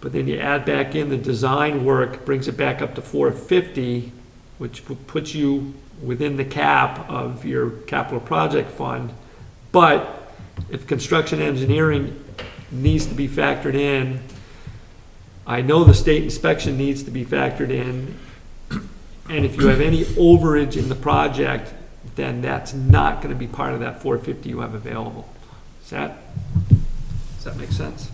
But then you add back in the design work, brings it back up to 450, which puts you within the cap of your capital project fund. But if construction engineering needs to be factored in, I know the state inspection needs to be factored in, and if you have any overage in the project, then that's not going to be part of that 450 you have available. Does that make sense?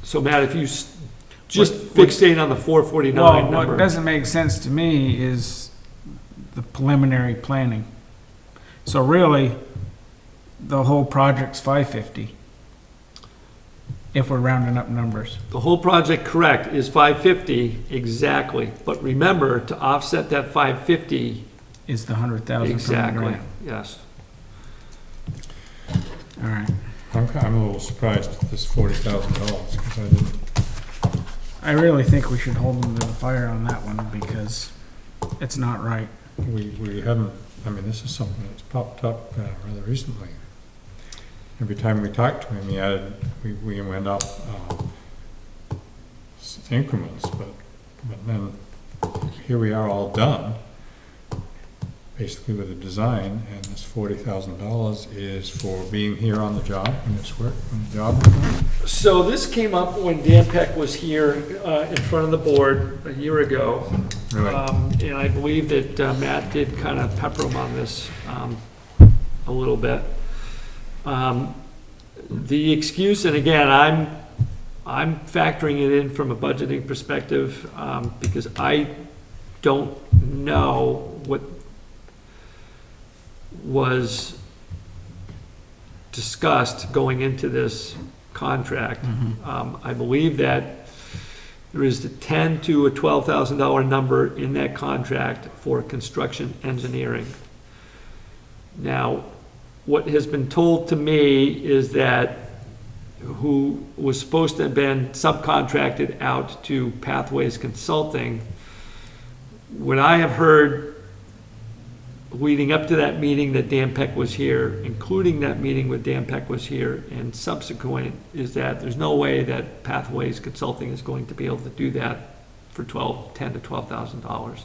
So Matt, if you just fixate on the 449 Well, number. what doesn't make sense to me is the preliminary planning. So really, the whole project's 550, if we're rounding up numbers. The whole project, correct, is 550, exactly. But remember, to offset that 550, Is the 100,000 from the exactly, grant. yes. All right. I'm a little surprised at this $40,000, because I didn't, I really think we should hold them to the fire on that one, because it's not right. we haven't, I mean, this is something that's popped up rather recently. Every time we talked to him, he added, we went up increments, but then here we are all done, basically with the design, and this $40,000 is for being here on the job, when it's work, when the job is done. So this came up when Dan Peck was here in front of the board a year ago. Really? And I believe that Matt did kind of pepper him on this a little bit. The excuse, and again, I'm factoring it in from a budgeting perspective, because I don't know what was discussed going into this contract. I believe that there is the $10,000 to $12,000 number in that contract for construction engineering. Now, what has been told to me is that who was supposed to have been subcontracted out to Pathways Consulting, what I have heard leading up to that meeting that Dan Peck was here, including that meeting with Dan Peck was here, and subsequent, is that there's no way that Pathways Consulting is going to be able to do that for $10,000 to $12,000.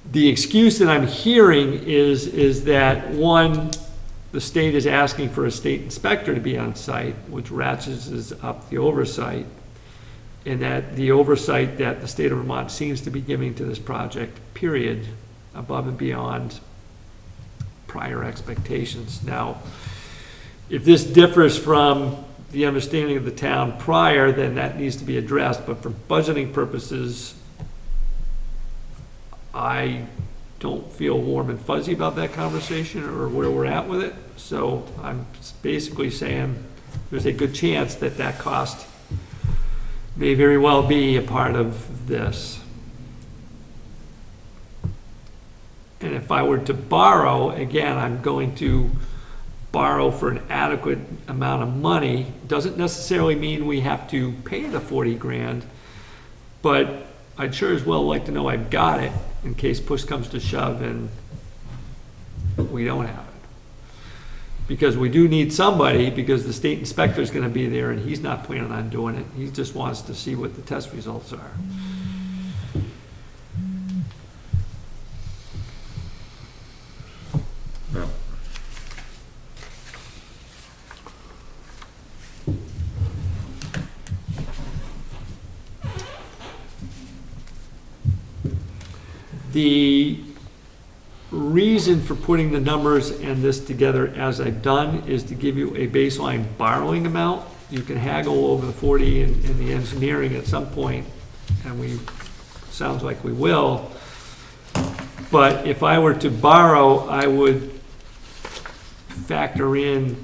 The excuse that I'm hearing is that, one, the state is asking for a state inspector to be on site, which ratchets up the oversight, and that the oversight that the state of Vermont seems to be giving to this project, period, above and beyond prior expectations. Now, if this differs from the understanding of the town prior, then that needs to be addressed, but for budgeting purposes, I don't feel warm and fuzzy about that conversation or where we're at with it, so I'm basically saying there's a good chance that that cost may very well be a part of this. And if I were to borrow, again, I'm going to borrow for an adequate amount of money. Doesn't necessarily mean we have to pay the 40 grand, but I'd sure as well like to know I've got it in case push comes to shove and we don't have it. Because we do need somebody, because the state inspector's gonna be there and he's not planning on doing it. He just wants to see what the test results are. Yeah. The reason for putting the numbers and this together as I've done is to give you a baseline borrowing amount. You can haggle over the 40 in the engineering at some point, and sounds like we will. But if I were to borrow, I would factor in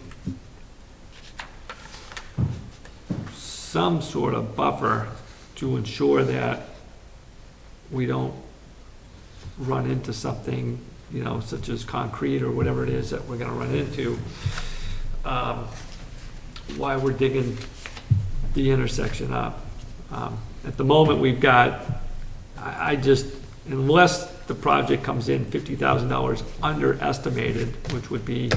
some sort of buffer to ensure that we don't run into something, such as concrete or whatever it is that we're gonna run into, while we're digging the intersection up. At the moment, we've got, unless the project comes in $50,000 underestimated, which would be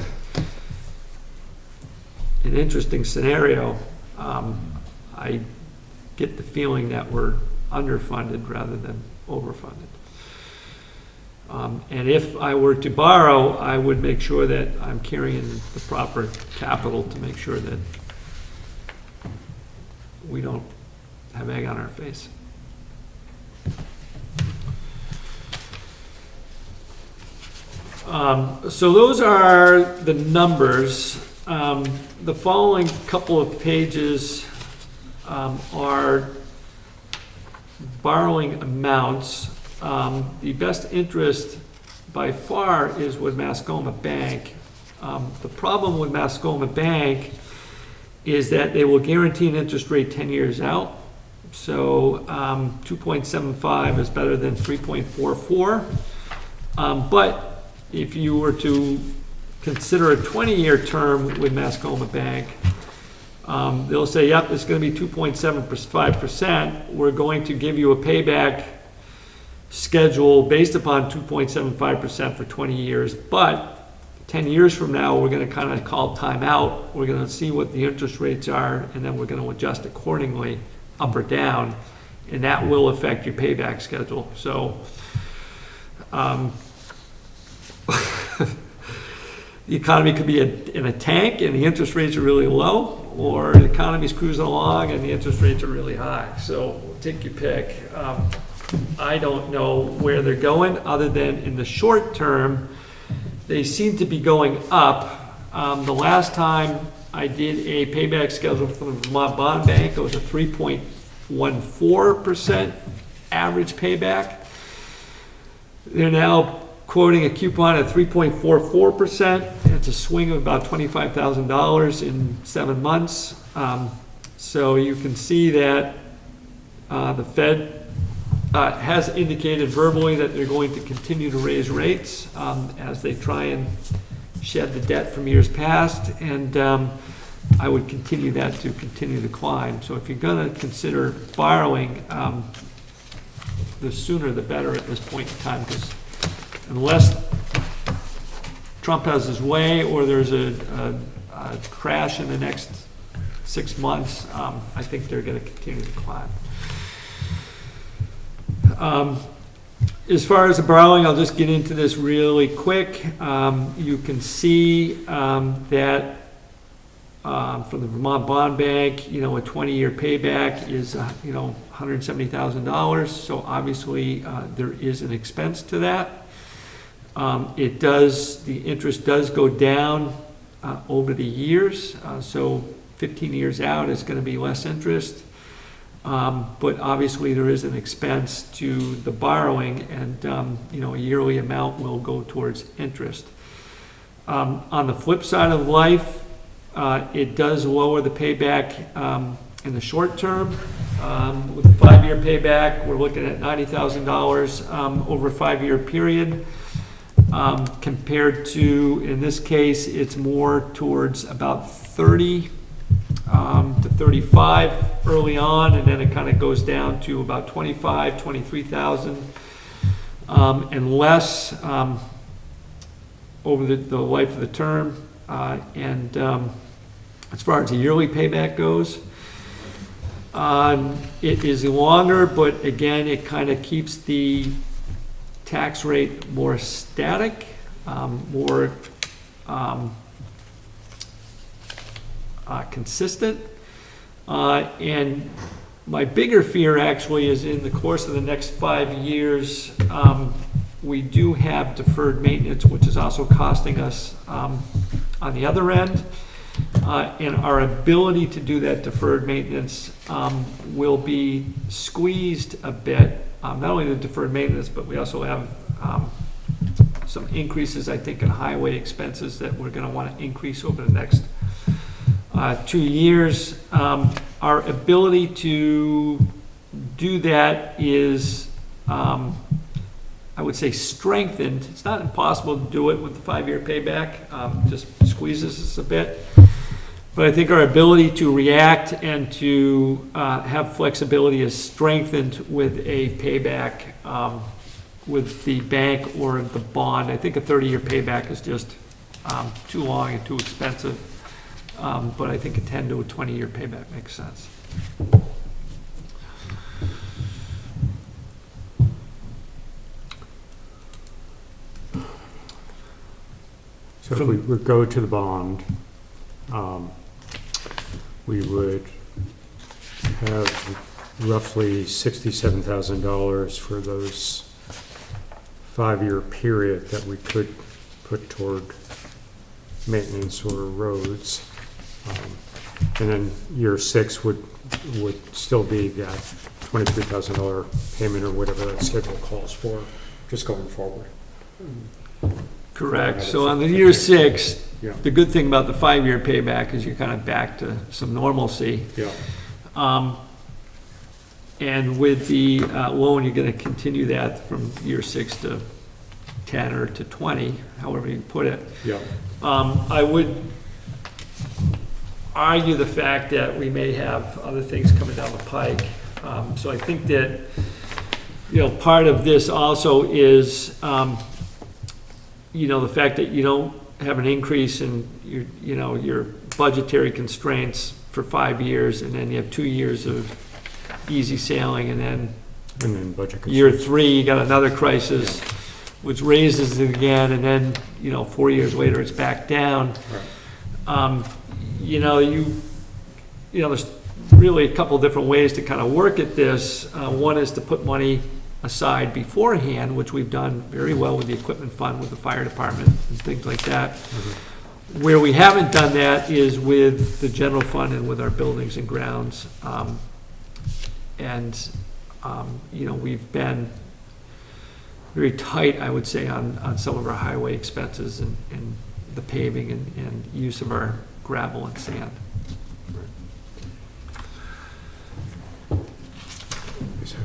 an interesting scenario, I get the feeling that we're underfunded rather than overfunded. And if I were to borrow, I would make sure that I'm carrying the proper capital to make sure that we don't have egg on our face. So those are the numbers. The following couple of pages are borrowing amounts. The best interest by far is with Mascoma Bank. The problem with Mascoma Bank is that they will guarantee an interest rate 10 years out. So 2.75 is better than 3.44. But if you were to consider a 20-year term with Mascoma Bank, they'll say, yep, it's going to be 2.75%. We're going to give you a payback schedule based upon 2.75% for 20 years, but 10 years from now, we're going to kind of call time out. We're going to see what the interest rates are, and then we're going to adjust accordingly, up or down, and that will affect your payback schedule. So the economy could be in a tank and the interest rates are really low, or the economy's cruising along and the interest rates are really high. So take your pick. I don't know where they're going, other than in the short term, they seem to be going up. The last time I did a payback schedule from the Vermont Bond Bank, it was a 3.14% average payback. They're now quoting a coupon at 3.44%. It's a swing of about $25,000 in 7 months. So you can see that the Fed has indicated verbally that they're going to continue to raise rates as they try and shed the debt from years past, and I would continue that to continue to climb. So if you're going to consider borrowing, the sooner the better at this point in time, because unless Trump has his way or there's a crash in the next 6 months, I think they're going to continue to climb. As far as the borrowing, I'll just get into this really quick. You can see that for the Vermont Bond Bank, a 20-year payback is, $170,000. So obviously there is an expense to that. The interest does go down over the years. So 15 years out is going to be less interest. But obviously there is an expense to the borrowing, and a yearly amount will go towards interest. On the flip side of life, it does lower the payback in the short term. With a 5-year payback, we're looking at $90,000 over a 5-year period. Compared to, in this case, it's more towards about 30 to 35 early on, and then it kind of goes down to about 23,000 and less over the life of the term. As far as the yearly payback goes, it is longer, but again, it kind of keeps the tax rate more static, more consistent. And my bigger fear actually is in the course of the next 5 years, we do have deferred maintenance, which is also costing us on the other end. And our ability to do that deferred maintenance will be squeezed a bit. Not only the deferred maintenance, but we also have some increases, I think, in highway expenses that we're going to want to increase over the next 2 years. Our ability to do that is, I would say, strengthened. It's not impossible to do it with the 5-year payback, just squeezes us a bit. But I think our ability to react and to have flexibility is strengthened with a payback with the bank or the bond. I think a 30-year payback is just too long and too expensive. But I think a 10 to a 20-year payback makes sense. So if we would go to the bond, we would have roughly $67,000 for those 5-year period that we could put toward maintenance or roads. And then year 6 would still be that $23,000 payment or whatever that schedule calls for, just going forward. Correct. So on the year 6, Yeah. the good thing about the 5-year payback is you're kind of back to some normalcy. Yeah. And with the loan, you're going to continue that from year 6 to 10 or to 20, however you put it. Yeah. I would argue the fact that we may have other things coming down the pike. So I think that, part of this also is, the fact that you don't have an increase in your budgetary constraints for 5 years, and then you have 2 years of easy sailing, and then budget year constraints. 3, you got another crisis, which raises it again, and then, 4 years later, it's back down. Right. There's really a couple different ways to kind of work at this. One is to put money aside beforehand, which we've done very well with the equipment fund, with the fire department and things like that. Mm-hmm. Where we haven't done that is with the general fund and with our buildings and grounds. We've been very tight, I would say, on some of our highway expenses and the paving and use of our gravel and sand. So,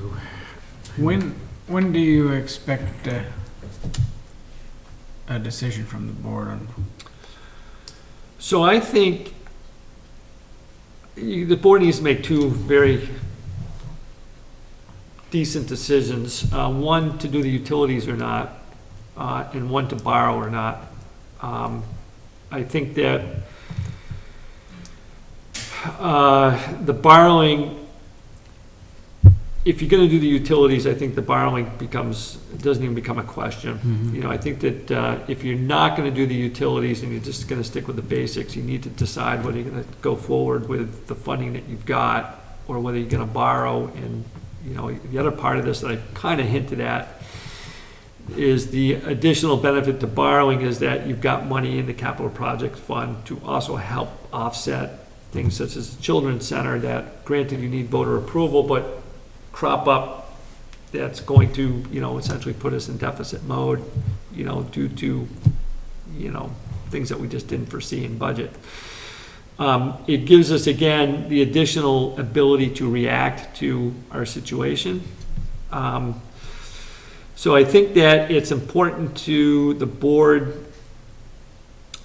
When do you expect a decision from the board on? So I think the board needs to make 2 very decent decisions. One, to do the utilities or not, and one, to borrow or not. I think that the borrowing, if you're going to do the utilities, I think the borrowing doesn't even become a question. Mm-hmm. I think that if you're not going to do the utilities and you're just going to stick with the basics, you need to decide whether you're going to go forward with the funding that you've got or whether you're going to borrow. And the other part of this that I kind of hinted at is the additional benefit to borrowing is that you've got money in the capital project fund to also help offset things such as the children's center that granted you need voter approval, but crop up that's going to, essentially put us in deficit mode, due to, things that we just didn't foresee in budget. It gives us, again, the additional ability to react to our situation. So I think that it's important to the board.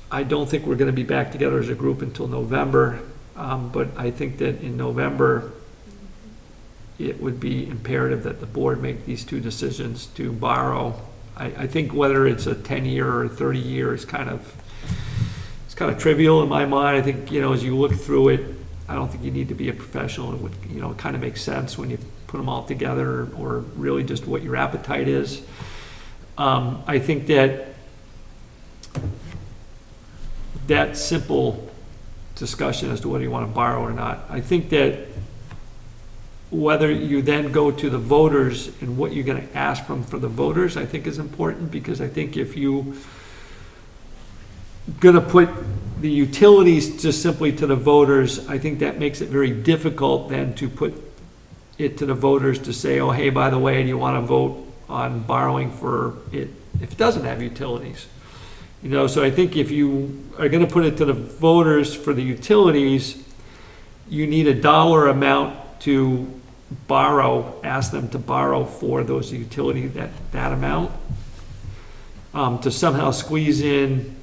I don't think we're going to be back together as a group until November, but I think that in November, it would be imperative that the board make these two decisions to borrow. I think whether it's a 10-year or a 30-year is kind of trivial in my mind. I think, as you look through it, I don't think you need to be a professional. It would, it kind of makes sense when you put them all together, or really just what your appetite is. I think that simple discussion as to whether you want to borrow or not, I think that whether you then go to the voters and what you're going to ask from for the voters, I think is important, because I think if you going to put the utilities just simply to the voters, I think that makes it very difficult then to put it to the voters to say, oh, hey, by the way, do you want to vote on borrowing for it if it doesn't have utilities? So I think if you are going to put it to the voters for the utilities, you need a dollar amount to borrow, ask them to borrow for those utilities, that amount, to somehow squeeze in.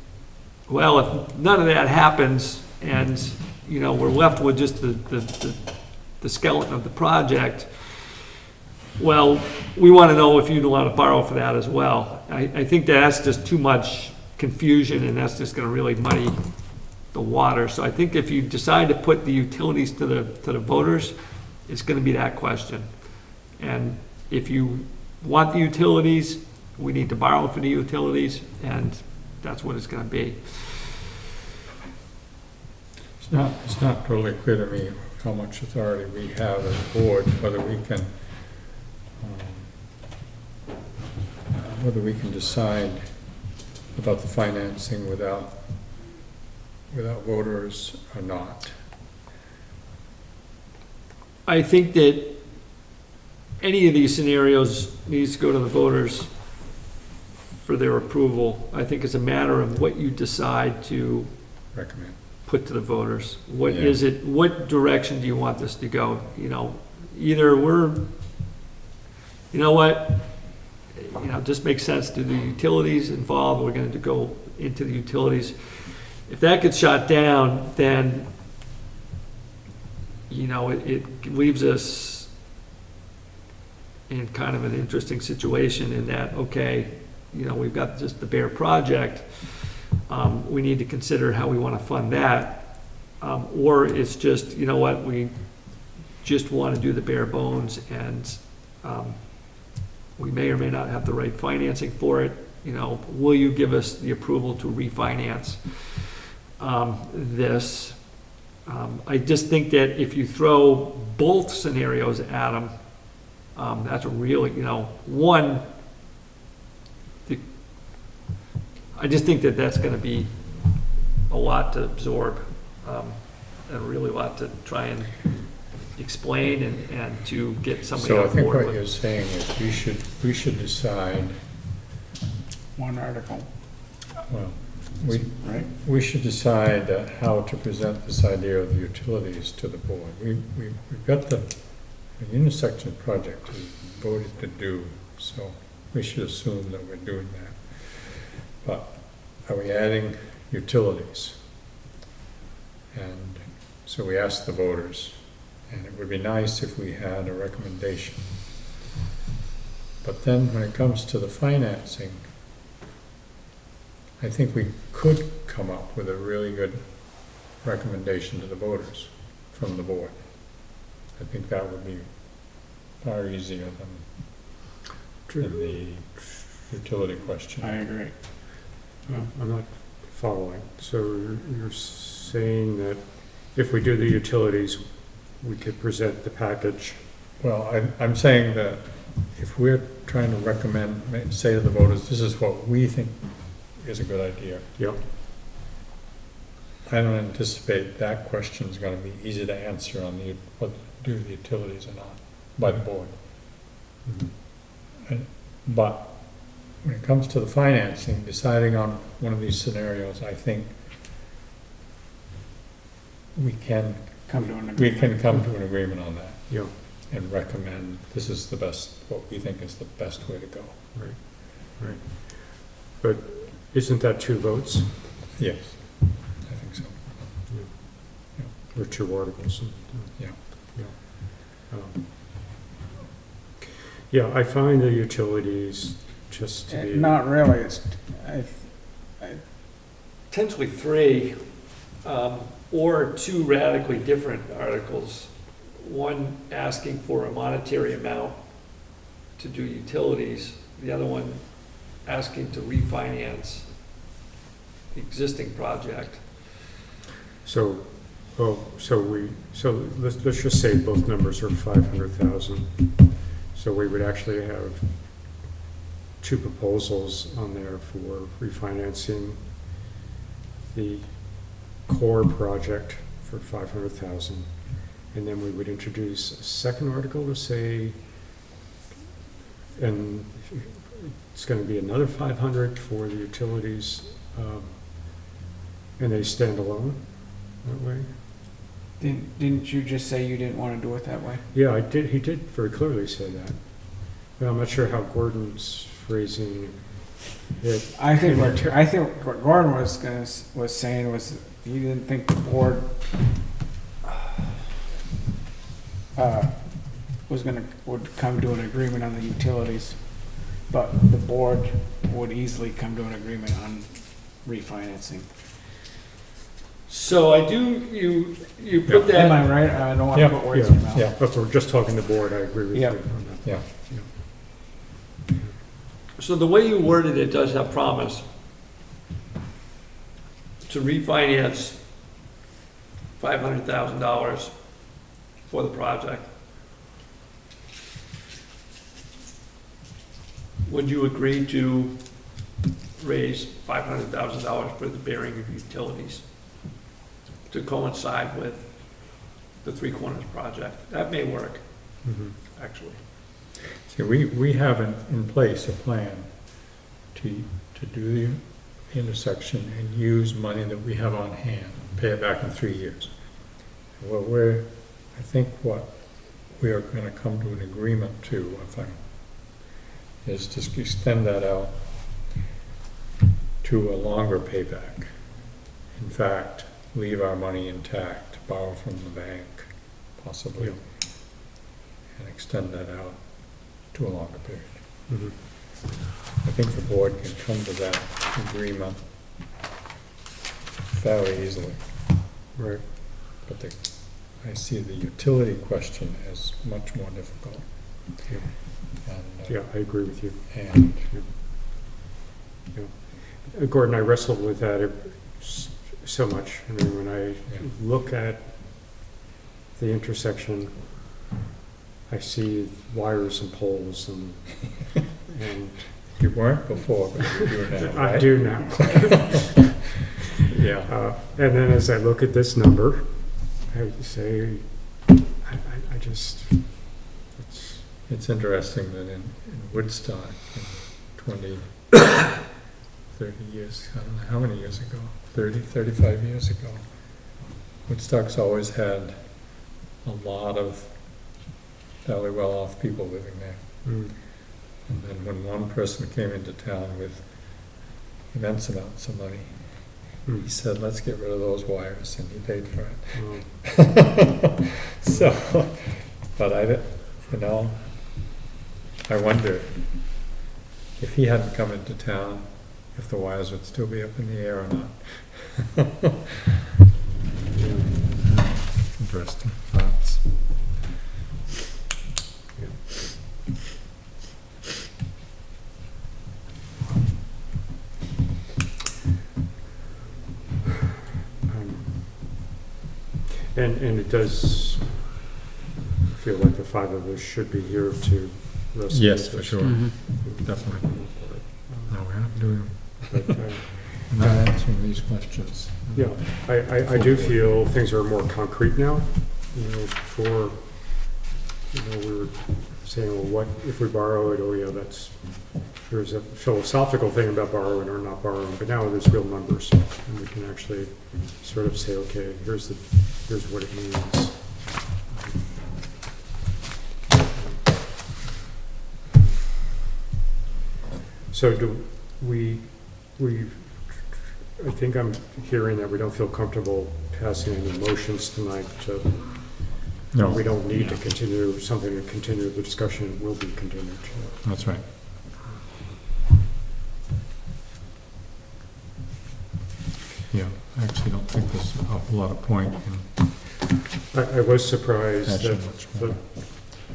Well, if none of that happens and, we're left with just the skeleton of the project, well, we want to know if you'd want to borrow for that as well. I think that's just too much confusion, and that's just going to really muddy the water. So I think if you decide to put the utilities to the voters, it's going to be that question. And if you want the utilities, we need to borrow for the utilities, and that's what it's going to be. It's not totally clear to me how much authority we have as a board, whether we can decide about the financing without voters or not. I think that any of these scenarios needs to go to the voters for their approval. I think it's a matter of what you decide to Recommend. put to the voters. What Yeah. is it? What direction do you want this to go? Either just makes sense to the utilities involved. We're going to go into the utilities. If that gets shot down, then it leaves us in kind of an interesting situation in that, okay, we've got just the bare project. We need to consider how we want to fund that. Or it's just, we just want to do the bare bones, and we may or may not have the right financing for it. Will you give us the approval to refinance this? I just think that if you throw both scenarios at them, that's a really, I just think that that's going to be a lot to absorb, and really a lot to try and explain and to get somebody So I on think board what with. you're saying is we should decide, One article, well, right? we should decide how to present this idea of the utilities to the board. We've got the intersection project is voted to do, so we should assume that we're doing that. But are we adding utilities? And so we asked the voters, and it would be nice if we had a recommendation. But then when it comes to the financing, I think we could come up with a really good recommendation to the voters from the board. I think that would be far easier than the utility question. I agree. I'm not following. So you're saying that if we do the utilities, we could present the package? Well, I'm saying that if we're trying to recommend, say to the voters, this is what we think is a good idea, Yep. I don't anticipate that question's gonna be easy to answer on the, what do the utilities or not, by the board. But when it comes to the financing, deciding on one of these scenarios, I think we can Come to an we agreement. can come to an agreement on that. Yep. And recommend, this is the best, what we think is the best way to go. Right. But isn't that 2 votes Yes, I think so. or 2 articles? Yeah. Um, Yeah, I find the utilities just to be. Not really, it's, Potentially 3, or 2 radically different articles. One asking for a monetary amount to do utilities, the other one asking to refinance the existing project. So, so let's just say both numbers are 500,000. So we would actually have 2 proposals on there for refinancing the core project for 500,000. And then we would introduce a second article to say, and it's gonna be another 500 for the utilities, and they stand alone that way. didn't you just say you didn't want to do it that way? Yeah, I did, he did very clearly say that. But I'm not sure how Gordon's phrasing it. I think what Gordon was saying was he didn't think the board would come to an agreement on the utilities, but the board would easily come to an agreement on refinancing. So I do, you put Am that, I right? I don't want to put words in your mouth. Yeah. If we're just talking the board, I agree with you Yeah. on that. Yeah. so the way you worded it does have promise to refinance $500,000 for the project. Would you agree to raise $500,000 for the bearing of utilities to coincide with the Three Corners project? That may work, Mhm. actually. See, we have in place a plan to do the intersection and use money that we have on hand, pay it back in 3 years. I think what we are gonna come to an agreement to, is to extend that out to a longer payback. In fact, leave our money intact, borrow from the bank, possibly, and extend that out to a longer period. Mhm. I think the board can come to that agreement fairly easily, Right. but I see the utility question as much more difficult. Yeah. And, Yeah, I agree with you. and Gordon, I wrestled with that so much. I mean, when I look at the intersection, I see wires and poles and you weren't before, but you do now, right? I do now. Yeah. And then as I look at this number, I say, I just, It's interesting that in Woodstock, in 30 years, I don't know how many years ago, 35 years ago, Woodstock's always had a lot of fairly well-off people living there. mm, And then when one person came into town with immense amounts of money, he said, let's get rid of those wires, and he paid for it. So, but I wonder if he hadn't come into town, if the wires would still be up in the air or not. Interesting thoughts. and it does feel like the 5 of us should be here to rest of Yes, the for sure, Mhm. definitely. No, we're not doing, But, we're not answering these questions. yeah, I do feel things are more concrete now. You know, before, we were saying, well, what if we borrow it? Oh, yeah, there's a philosophical thing about borrowing or not borrowing, but now there's real numbers, and we can actually sort of say, okay, here's what it means. So I think I'm hearing that we don't feel comfortable passing any motions tonight. No, We don't need to continue, something to continue the discussion will be continued. that's right. Yeah, I actually don't think there's a whole lot of point in I was surprised actually that much the more.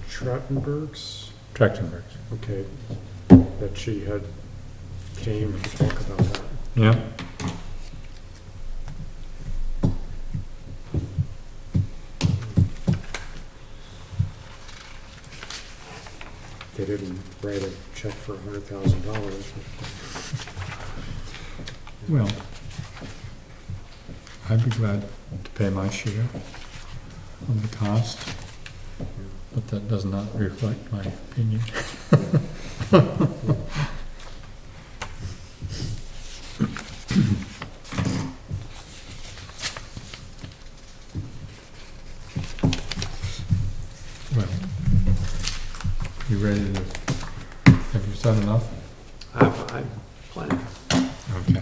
Trachtenbergs, Trachtenbergs. okay, that she had came to talk about that. Yeah, They didn't write a check for $100,000. well, I'd be glad to pay my share of the cost, but that does not reflect my opinion. Well, you ready to, have you said enough? I'm planning. Okay.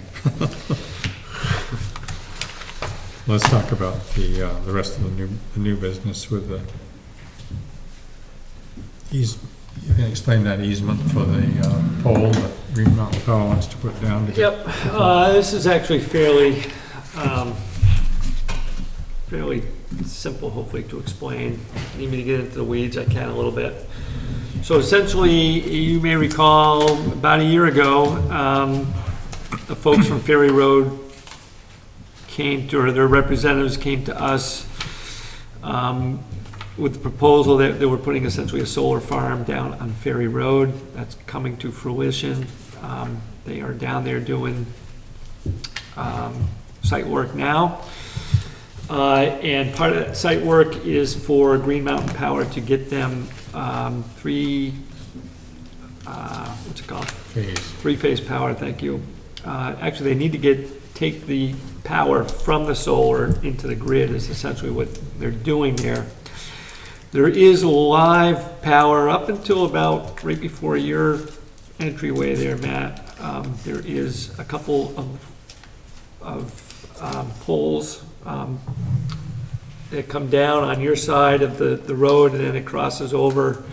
Let's talk about the rest of the new business with the you can explain that easement for the pole that Green Mountain Power wants to put down to get. Yep, this is actually fairly simple, hopefully, to explain. Need me to get into the weeds, I can a little bit. So essentially, you may recall, about a year ago, the folks from Ferry Road or their representatives came to us with the proposal that they were putting essentially a solar farm down on Ferry Road. That's coming to fruition. They are down there doing site work now. And part of that site work is for Green Mountain Power to get them three-phase power, thank you. Actually, they need to take the power from the solar into the grid is essentially what they're doing there. There is live power up until about right before your entryway there, Matt. There is a couple of poles that come down on your side of the road, and then it crosses over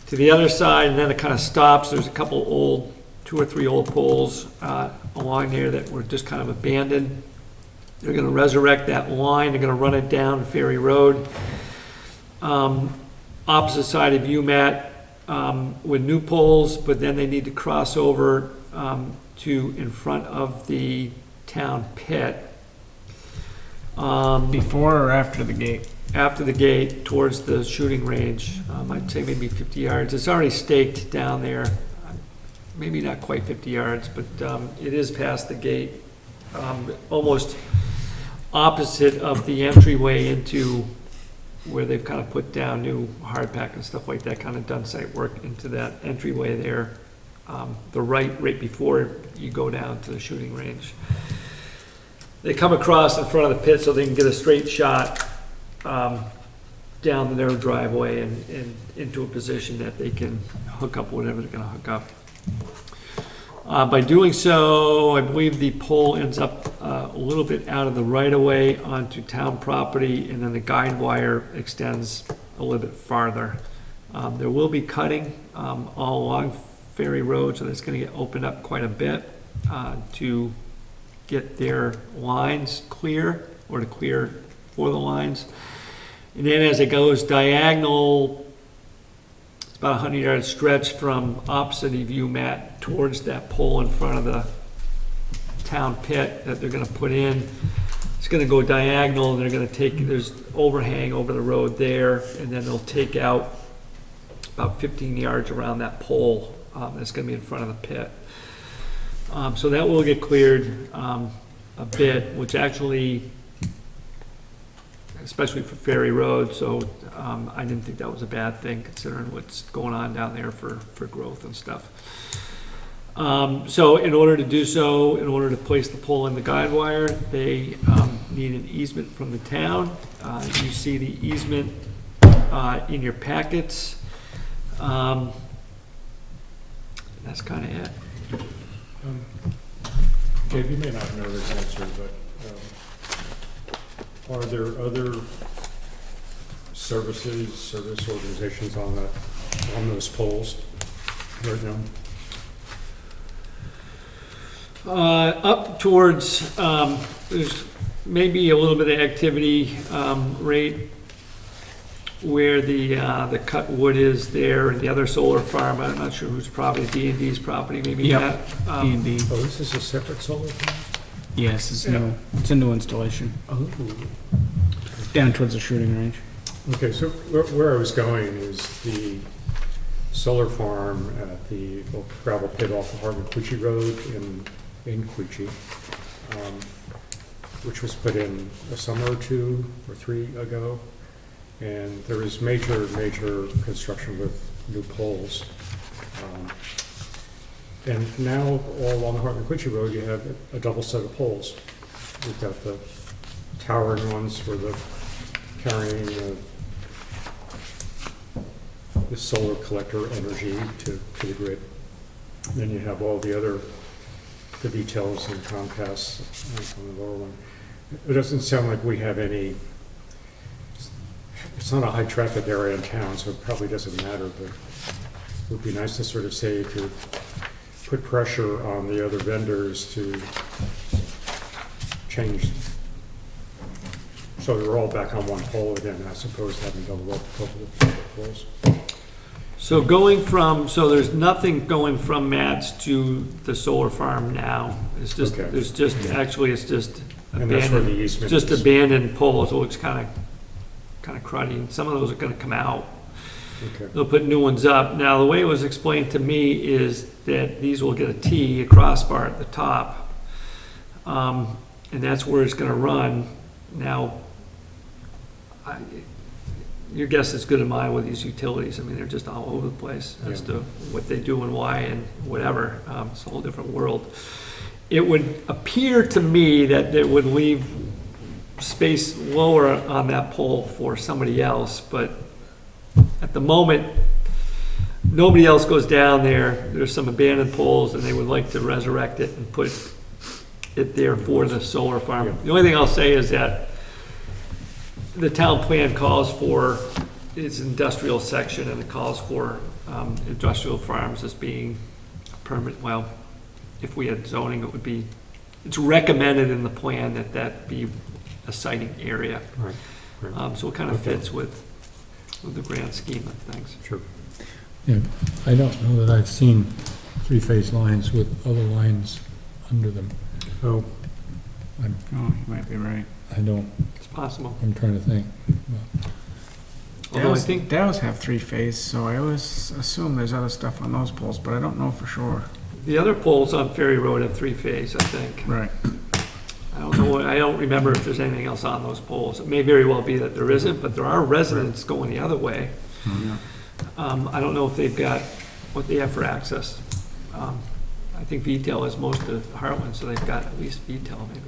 to the other side, and then it kind of stops. There's a couple 2 or 3 old poles along there that were just kind of abandoned. They're going to resurrect that line. They're going to run it down Ferry Road. Opposite side of you, Matt, with new poles, but then they need to cross over to in front of the town pit. Before or after the gate? After the gate, towards the shooting range. I'd say maybe 50 yards. It's already staked down there. Maybe not quite 50 yards, but it is past the gate, almost opposite of the entryway into where they've kind of put down new hard pack and stuff like that, kind of done site work into that entryway there. The right before you go down to the shooting range. They come across in front of the pit so they can get a straight shot down their driveway and into a position that they can hook up whatever they're going to hook up. By doing so, I believe the pole ends up a little bit out of the right-of-way onto town property, and then the guide wire extends a little bit farther. There will be cutting all along Ferry Road, so that's going to get opened up quite a bit to get their lines clear, or to clear for the lines. And then as it goes diagonal, it's about a 100-yard stretch from opposite of you, Matt, towards that pole in front of the town pit that they're going to put in. It's going to go diagonal, and they're going to there's overhang over the road there, and then they'll take out about 15 yards around that pole that's going to be in front of the pit. So that will get cleared a bit, which actually, especially for Ferry Road, so I didn't think that was a bad thing considering what's going on down there for growth and stuff. So in order to do so, in order to place the pole in the guide wire, they need an easement from the town. You see the easement in your packets. That's kind of it. Dave, you may not know this answer, but are there other service organizations on those poles right now? Up towards, there's maybe a little bit of activity rate where the cut wood is there, and the other solar farm, I'm not sure whose property, D&D's property, maybe Yep. that. D&D. Oh, this is a separate solar farm? Yes, it's new. It's a new installation Oh. down towards the shooting range. Okay, so where I was going is the solar farm at the gravel pit off of Hartland-Quechee Road in Quechee, which was put in a summer or 2 or 3 ago. And there was major construction with new poles. And now, all along the Hartland-Quechee Road, you have a double set of poles. You've got the towering ones for the carrying the solar collector energy to the grid. Then you have all the other, the details and Comcast on the lower one. It doesn't sound like we have any. It's not a high traffic area in town, so it probably doesn't matter, but it would be nice to sort of say if you put pressure on the other vendors to change, so they're all back on one pole again, as opposed to having double up poles. So there's nothing going from Matt's to the solar farm now. It's just, Okay. it's just And that's where the abandoned, easement just is. abandoned poles, so it's kind of cruddy, and some of those are gonna come out. Okay. They'll put new ones up. Now, the way it was explained to me is that these will get a T, a crossbar at the top. And that's where it's gonna run. Now, your guess is good as mine with these utilities. I mean, they're just all over the place as to what they do and why and whatever. It's a whole different world. It would appear to me that it would leave space lower on that pole for somebody else, but at the moment, nobody else goes down there. There's some abandoned poles, and they would like to resurrect it and put it there for the solar farm. Yeah. The only thing I'll say is that the town plan calls for, its industrial section, and it calls for industrial farms as being permanent. Well, if we had zoning, it would be, it's recommended in the plan that that be a siting area. Right, right. So it kind of Okay. fits with the grand scheme of things. Sure. Yeah, I don't know that I've seen three-phase lines with other lines under them. Oh, Oh, you might be right. I don't, It's possible. I'm trying to think. Although I think Dows have 3-phase, so I always assume there's other stuff on those poles, but I don't know for sure. the other poles on Ferry Road have 3-phase, I think. Right. I don't know, I don't remember if there's anything else on those poles. It may very well be that there isn't, but there are residents going the other way. Yeah. I don't know if they've got, what they have for access. I think VTEL is most of Heartland, so they've got at least VTEL maybe.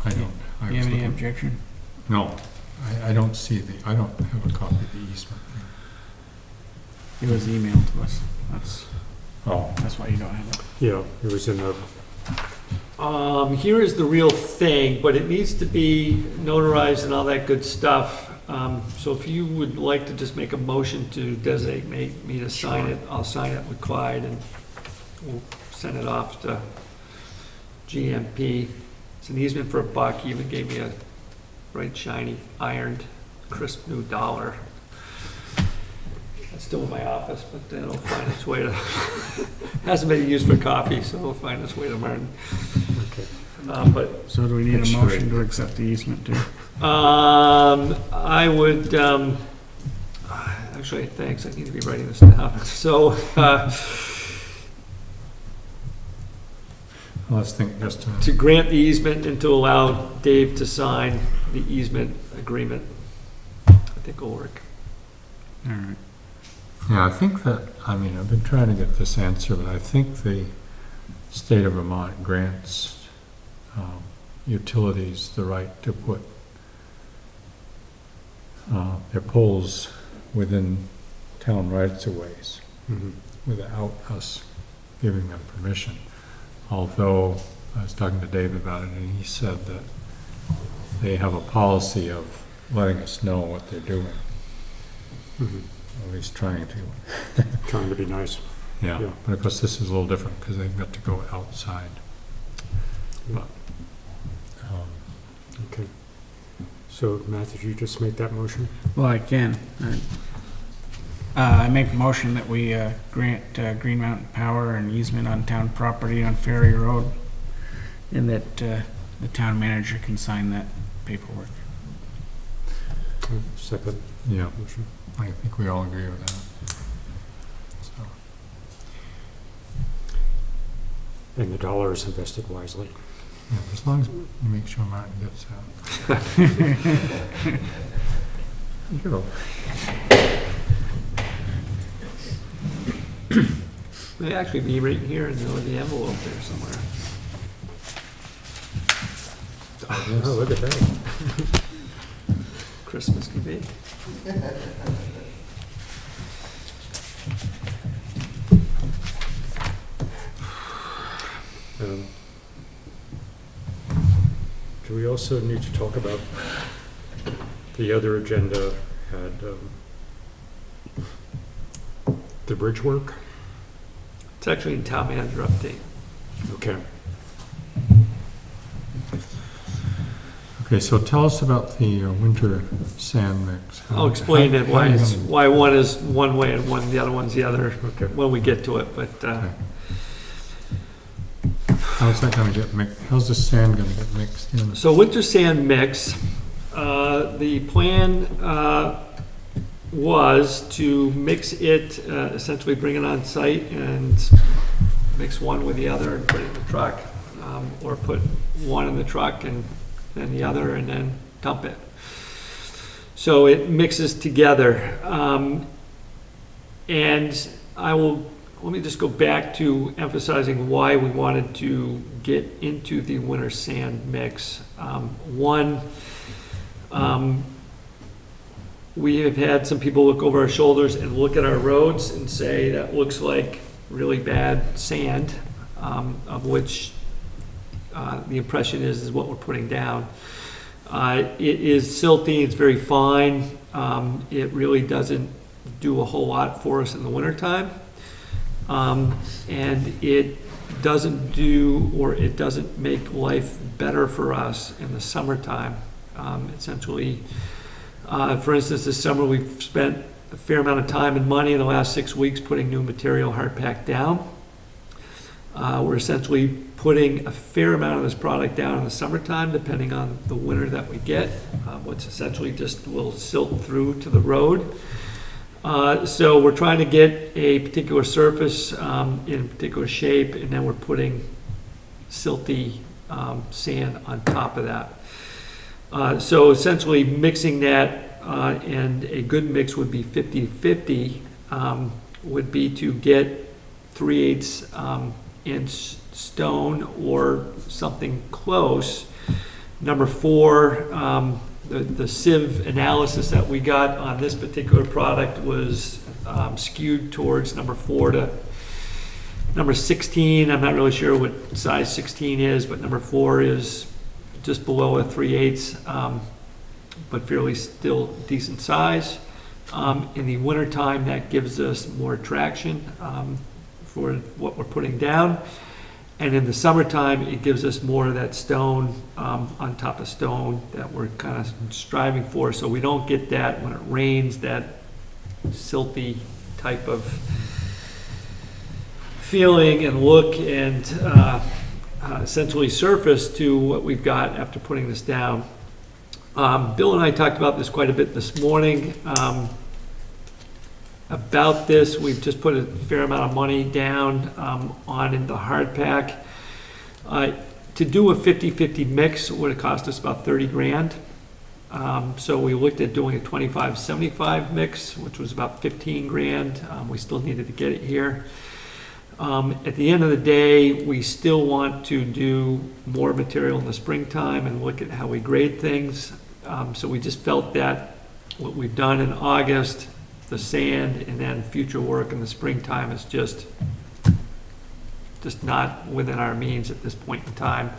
I don't. I You was have any looking- objection? No, I don't see the, I don't have a copy of the easement. It was emailed to us. Oh, That's why you don't have it. yeah, it was in the, Here is the real thing, but it needs to be notarized and all that good stuff. So if you would like to just make a motion to designate me to sign it, I'll sign it with Clyde, and we'll send it off to GMP. It's an easement for $1. He even gave me a bright, shiny, ironed, crisp new dollar. It's still in my office, but it'll find its way to, hasn't been used for coffee, so it'll find its way to Martin. okay. But So do we need a That's motion great. to accept the easement too? I would, actually, thanks, I need to be writing this down. So, Let's think just to grant the easement and to allow Dave to sign the easement agreement, I think will work. All right. yeah, I think that, I mean, I've been trying to get this answer, but I think the state of Vermont grants utilities the right to put their poles within town rights-of-ways Mhm. without us giving them permission. Although, I was talking to Dave about it, and he said that they have a policy of letting us know what they're doing, Mhm. at least trying to. Trying to be nice. Yeah, Yeah. but of course, this is a little different, because they've got to go outside. But, Okay. So, Matt, did you just make that motion? Well, I can. I make a motion that we grant Green Mountain Power an easement on town property on Ferry Road, and that the town manager can sign that paperwork. Second yeah, motion. I think we all agree with that. So, And the dollar is invested wisely. yeah, as long as you make sure Martin gets that. You know, May actually be right here in the envelope there somewhere. Oh, look at that. Christmas can be. Do we also need to talk about the other agenda had the bridge work? It's actually in town manager update. Okay. okay, so tell us about the winter sand mix. I'll explain it, How why you it's, gonna- why one is one way and the other one's the other, Okay. when we get to it, but, Okay. How's that gonna get mixed, how's the sand gonna get mixed in? so winter sand mix, the plan, was to mix it, essentially bring it on site and mix one with the other and put it in the truck, or put one in the truck and then the other and then dump it. So it mixes together. And let me just go back to emphasizing why we wanted to get into the winter sand mix. One, we have had some people look over our shoulders and look at our roads and say, that looks like really bad sand, of which the impression is what we're putting down. It is silty, it's very fine. It really doesn't do a whole lot for us in the wintertime. And it doesn't it doesn't make life better for us in the summertime. Essentially, for instance, this summer we've spent a fair amount of time and money in the last 6 weeks putting new material hard packed down. We're essentially putting a fair amount of this product down in the summertime, depending on the winter that we get, which essentially just will silt through to the road. So we're trying to get a particular surface in a particular shape, and then we're putting silty sand on top of that. So essentially mixing that, and a good mix would be 50-50, would be to get 3/8 inch stone or something close. Number 4, the sieve analysis that we got on this particular product was skewed towards number 4 to number 16. I'm not really sure what size 16 is, but number 4 is just below a 3/8, but fairly still decent size. In the wintertime, that gives us more traction for what we're putting down. And in the summertime, it gives us more of that stone on top of stone that we're kind of striving for. So we don't get that when it rains, that silty type of feeling and look and essentially surface to what we've got after putting this down. Bill and I talked about this quite a bit this morning. About this, we've just put a fair amount of money down on into hard pack. To do a 50-50 mix would have cost us about 30 grand. So we looked at doing a 25-75 mix, which was about 15 grand. We still needed to get it here. At the end of the day, we still want to do more material in the springtime and look at how we grade things. So we just felt that what we've done in August, the sand, and then future work in the springtime is just not within our means at this point in time.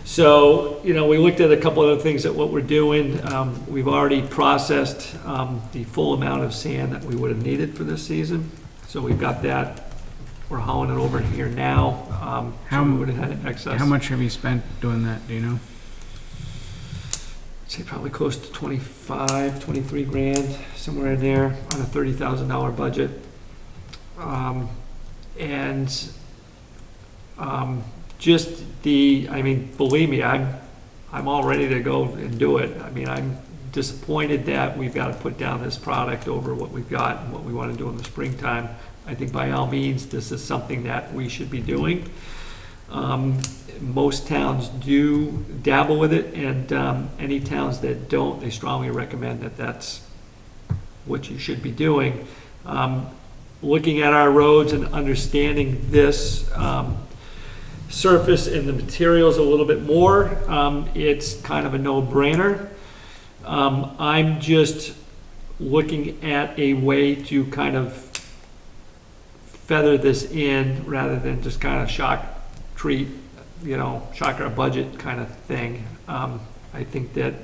So, we looked at a couple other things at what we're doing. We've already processed the full amount of sand that we would have needed for this season. So we've got that. We're hauling it over here now. So we would have had excess. How much have you spent doing that, do you know? I'd say probably close to 25, 23 grand, somewhere in there on a $30,000 budget. Believe me, I'm all ready to go and do it. I'm disappointed that we've got to put down this product over what we've got and what we want to do in the springtime. I think by all means, this is something that we should be doing. Most towns do dabble with it, and any towns that don't, they strongly recommend that that's what you should be doing. Looking at our roads and understanding this surface and the materials a little bit more, it's kind of a no-brainer. I'm just looking at a way to kind of feather this in rather than just kind of shock our budget kind of thing. I think that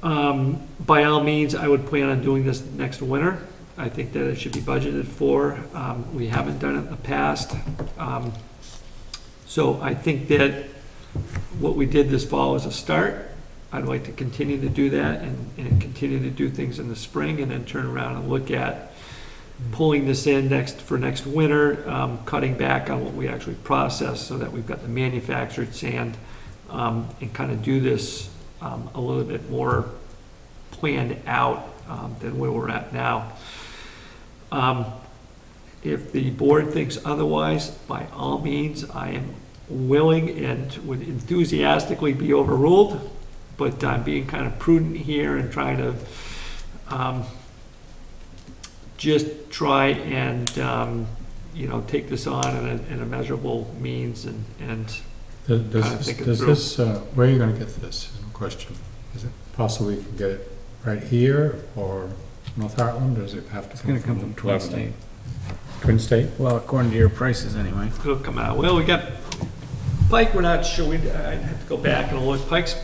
by all means, I would plan on doing this next winter. I think that it should be budgeted for. We haven't done it in the past. So I think that what we did this fall is a start. I'd like to continue to do that and continue to do things in the spring and then turn around and look at pulling this in for next winter, cutting back on what we actually process so that we've got the manufactured sand, and kind of do this a little bit more planned out than where we're at now. If the board thinks otherwise, by all means, I am willing and would enthusiastically be overruled, but I'm being kind of prudent here and trying to just try and take this on in a measurable means and Does this, where are you going to get this? Is the question. Is it possible you can get it right here or North Heartland, or does it have to It's gonna come from Twin Lebanon? State. Twin State? Well, according to your prices anyway. it'll come out. Well, we got Pike, we're not sure. I'd have to go back and look. Pike's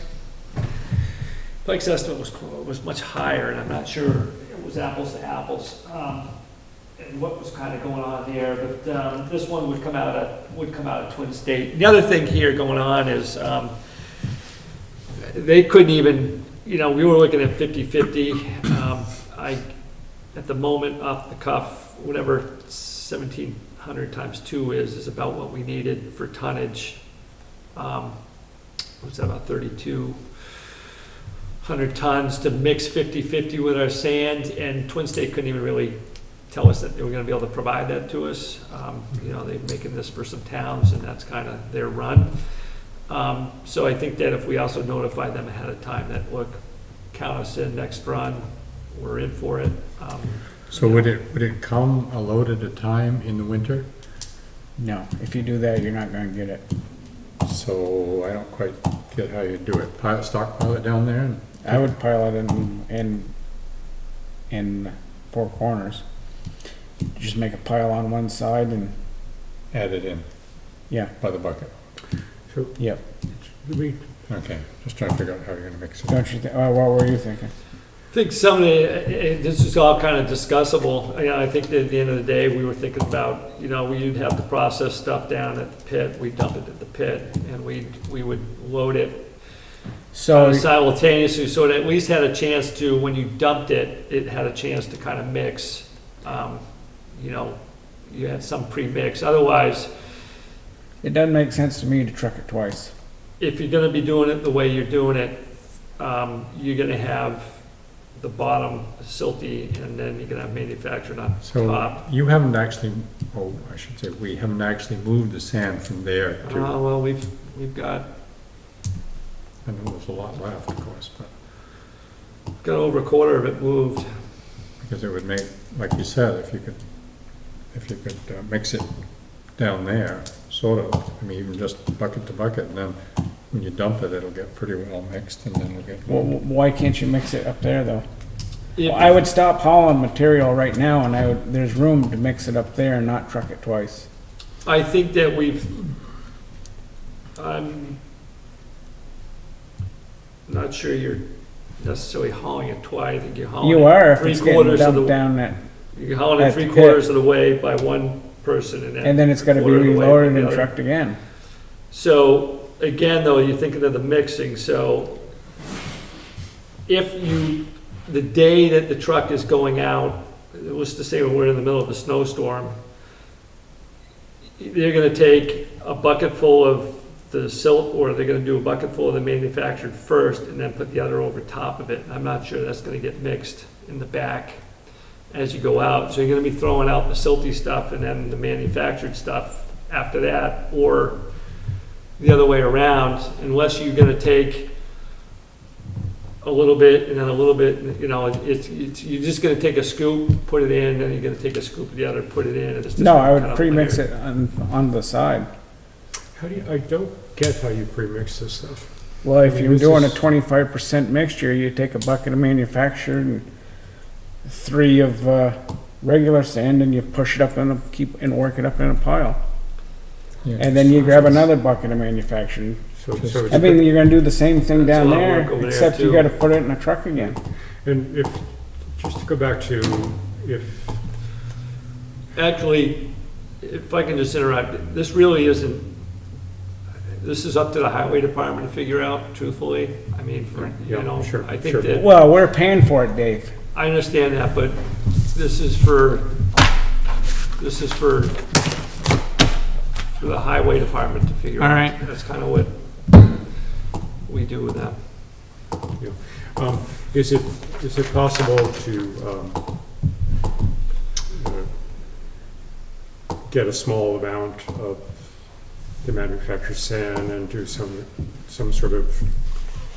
estimate was much higher, and I'm not sure it was apples to apples, and what was kind of going on there. But this one would come out of Twin State. The other thing here going on is they couldn't even. We were looking at 50-50. At the moment, off the cuff, whatever 1,700 times 2 is about what we needed for tonnage. What's that, about 3,200 tons to mix 50-50 with our sand, and Twin State couldn't even really tell us that they were going to be able to provide that to us. They're making this for some towns, and that's kind of their run. So I think that if we also notify them ahead of time that, look, count us in next run, we're in for it. So would it come a load at a time in the winter? No, if you do that, you're not gonna get it. So I don't quite get how you do it. Stockpile it down there? I would pile it in four corners. Just make a pile on one side and, Add it in yeah, by the bucket? yep. Okay, just trying to figure out how you're going to mix it. Don't you think, what were you thinking? I think this is all kind of discussable. I think that at the end of the day, we were thinking about, we'd have to process stuff down at the pit, we'd dump it at the pit, and we would load it So, simultaneously, so it at least had a chance to, when you dumped it, it had a chance to kind of mix. You had some pre-mix. Otherwise, it doesn't make sense to me to truck it twice. if you're gonna be doing it the way you're doing it, you're gonna have the bottom silty, and then you're gonna have manufactured on So top. you haven't actually, oh, I should say, we haven't actually moved the sand from there to, Well, we've got I know there's a lot left, of course, but, over a quarter of it moved. because it would make, like you said, if you could mix it down there, sort of, I mean, even just bucket to bucket, and then when you dump it, it'll get pretty well mixed, and then it'll get. Well, why can't you mix it up there, though? If- Well, I would stop hauling material right now, and there's room to mix it up there and not truck it twice. I think that I'm not sure you're necessarily hauling it twice. I think you're hauling You it are if it's getting 3/4 of dumped the, down that, you're hauling it at the pit. 3/4 of the way by one person, and then it's gotta be quarter of the way by reloaded the and other. trucked again. So, again, though, you're thinking of the mixing, so if the day that the truck is going out, it was to say when we're in the middle of a snowstorm, they're gonna take a bucket full of the silt, or they're gonna do a bucket full of the manufactured first, and then put the other over top of it. I'm not sure that's gonna get mixed in the back as you go out. So you're gonna be throwing out the silty stuff and then the manufactured stuff after that, or the other way around, unless you're gonna take a little bit and then a little bit, you're just gonna take a scoop, put it in, then you're gonna take a scoop of the other, put it in, and it's just. No, I kind would of pre-mix layered. it on the side. I don't get how you pre-mix this stuff. Well, if I mean, you're this doing a is- 25% mixture, you take a bucket of manufactured and 3 of regular sand, and you push it up and work it up in a pile. Yeah. And then you grab another bucket of manufactured. So it's I mean, you're gonna do the same thing That's down a lot of there, work over there, except you too. gotta put it in a truck again. And if, just to go back to, if, Actually, if I can just interrupt, this really isn't, this is up to the highway department to figure out, truthfully. I mean, Yeah, sure, I think sure. that, Well, we're paying for it, Dave. I understand that, but this is for the highway department to figure out. All right. That's kind of what we do with them. is it possible to get a small amount of the manufactured sand and do some sort of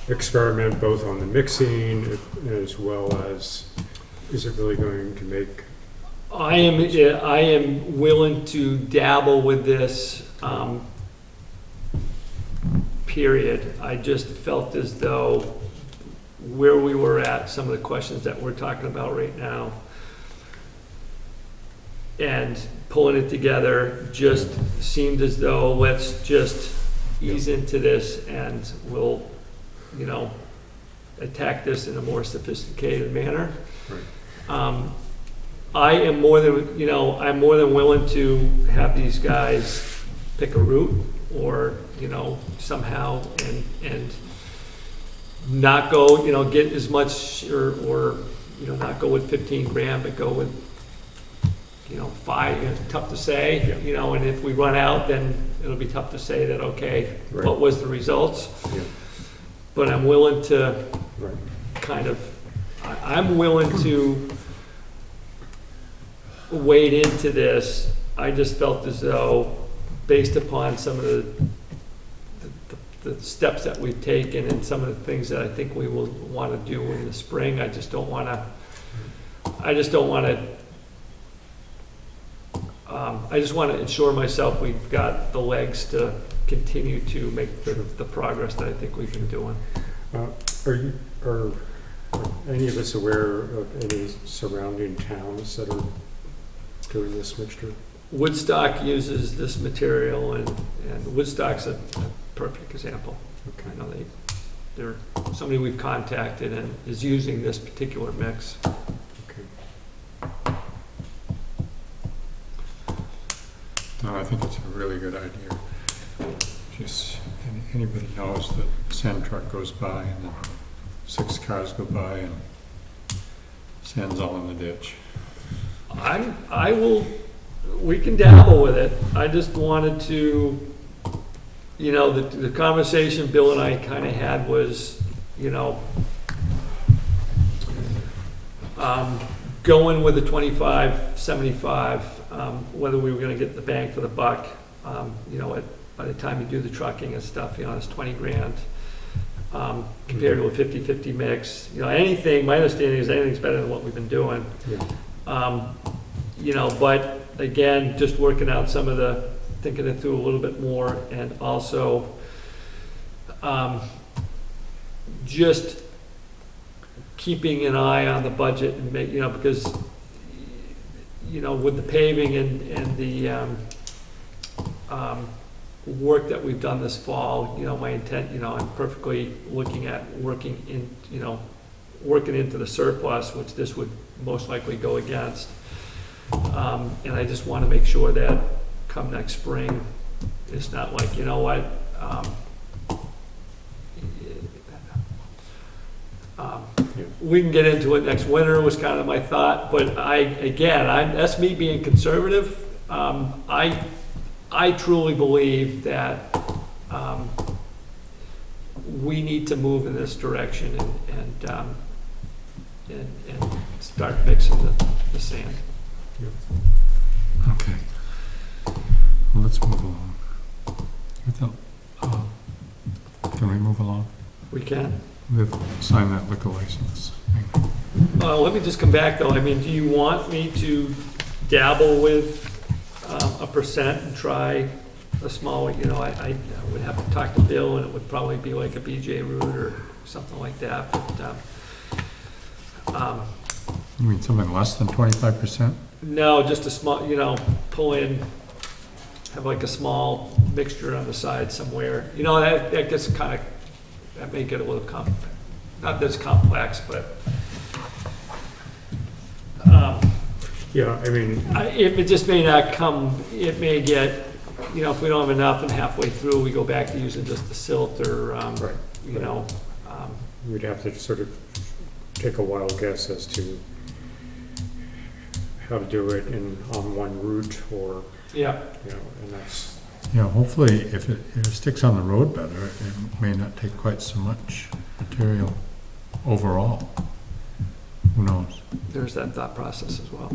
experiment both on the mixing as well as, is it really going to make? I am willing to dabble with this, period. I just felt as though where we were at, some of the questions that we're talking about right now, and pulling it together just seemed as though let's just ease into this and we'll, attack this in a more sophisticated manner. Right. I am more than, I'm more than willing to have these guys pick a route or, somehow and not go, get as much or, not go with 15 grand, but go with, 5, it's tough to say, and if we run out, then it'll be tough to say that, okay, Right. what was the results? Yeah. But I'm willing to Right. kind of, I'm willing to wade into this. I just felt as though, based upon some of the steps that we've taken and some of the things that I think we will want to do in the spring, I just don't want to, I just want to ensure myself we've got the legs to continue to make the progress that I think we've been doing. Are any of us aware of any surrounding towns that are doing this mixture? Woodstock uses this material, and Woodstock's a perfect example. Okay. They're somebody we've contacted and is using this particular mix. Okay. No, I think it's a really good idea. Just, anybody knows that the sand truck goes by and then 6 cars go by and sand's all in the ditch. We can dabble with it. I just wanted to, the conversation Bill and I kind of had was, you know, going with the 25-75, whether we were gonna get the bang for the buck, you know, by the time you do the trucking and stuff, you know, it's 20 grand. Compared to a 50-50 mix, you know, anything, my understanding is anything's better than what we've been doing. Yeah. You know, but again, just working out some of the, thinking it through a little bit more, and also, just keeping an eye on the budget and make, you know, because, you know, with the paving and the, work that we've done this fall, you know, my intent, you know, I'm perfectly looking at working in, you know, working into the surplus, which this would most likely go against. And I just want to make sure that come next spring, it's not like, you know what, we can get into it next winter was kind of my thought, but that's me being conservative. I truly believe that we need to move in this direction and start mixing the sand. Okay. Well, let's move along. Can we move along? We can. We'll sign that liquor license. Let me just come back though. I mean, do you want me to dabble with a percent and try a small, you know, I would have to talk to Bill, and it would probably be like a BJ route or something like that, but, You mean something less than 25%? no, just a small, you know, pull in, have like a small mixture on the side somewhere. You know, that gets kind of, that may get a little not this complex, but, Yeah, I mean, it just may not come, it may get, you know, if we don't have enough and halfway through, we go back to using just the silt or, right. you know. We'd have to sort of take a wild guess as to how to do it on one route, or, Yeah, you know, and that's, Yeah, hopefully if it sticks on the road better, it may not take quite so much material overall. Who knows? there's that thought process as well.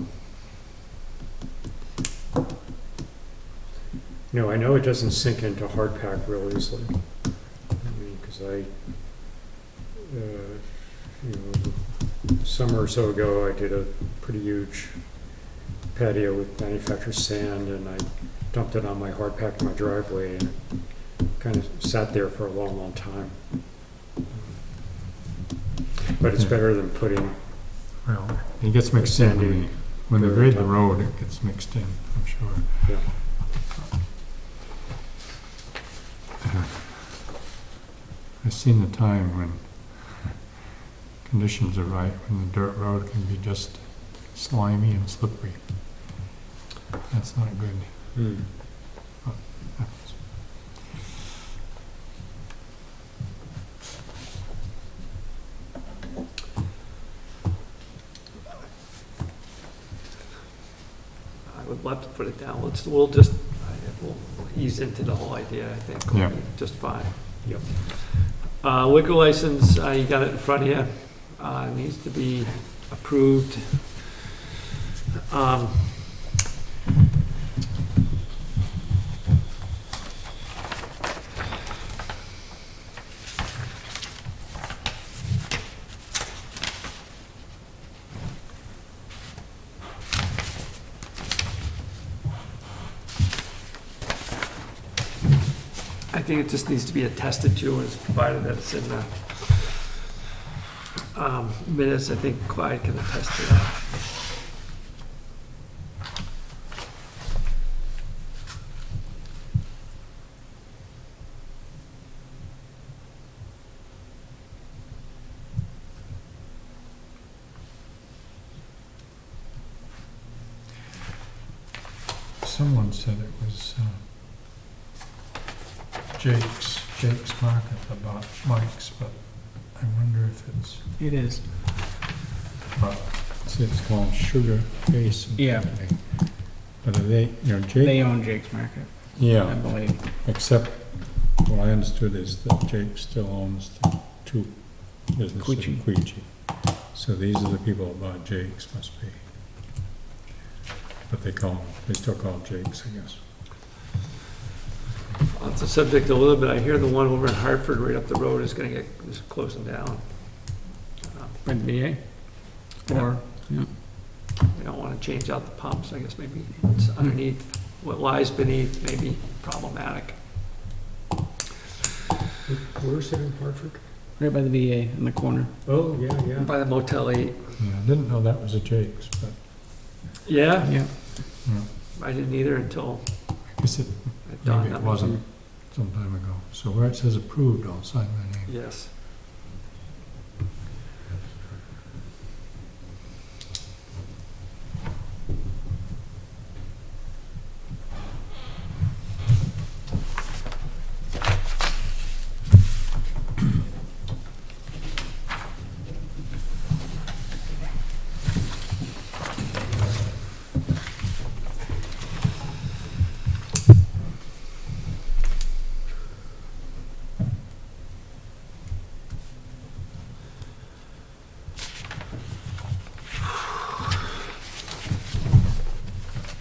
you know, I know it doesn't sink into hard pack real easily. I mean, because you know, a summer or so ago, I did a pretty huge patio with manufactured sand, and I dumped it on my hard pack in my driveway, and it kind of sat there for a long, long time. But it's better than putting, Well, it gets mixed in when they grade the road, it gets mixed in, I'm sure. yeah. I've seen the time when conditions are right, when the dirt road can be just slimy and slippery. That's not good. I would love to put it down. We'll ease into the whole idea, I think. Yeah. Just fine. Yep. Liquor license, you got it in front of you, needs to be approved. I think it just needs to be attested to, and it's provided that it's in the minutes. I think Clyde can attest to that. Someone said it was Jake's Market about Mike's, but I wonder if it's, It is. see, it's called Sugar Face. Yeah. But are they, They Jake? own Jake's Market, I Yeah, believe. except what I understood is that Jake still owns the two business Queechee. in Queechee. So these are the people that bought Jake's, must be. But they still call them Jake's, I guess. Off the subject a little bit, I hear the one over in Hartford, right up the road, is closing down. By the VA? Or, yeah. We don't want to change out the pumps, I guess maybe it's underneath, what lies beneath may be problematic. Where's it in Hartford? Right by the VA in the corner. Oh, yeah, yeah. By the Motel 8. Yeah, I didn't know that was a Jake's, but Yeah, Yeah. I didn't either until I guess it, it dawned maybe it on me. wasn't some time ago. So where it says approved, I'll sign my name. Yes.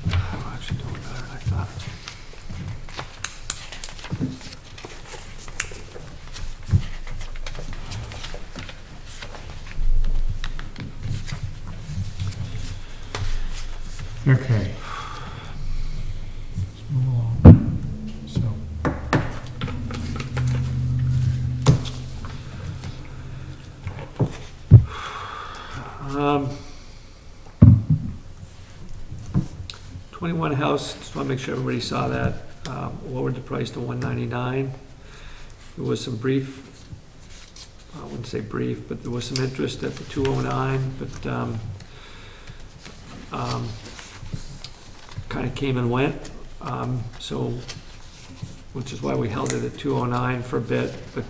I'm actually doing better than I thought. Okay. Let's move along. So, Um, 21 House, just want to make sure everybody saw that, lowered the price to $199. There was some brief, I wouldn't say brief, but there was some interest at the 209, but kind of came and went. So, which is why we held it at 209 for a bit. But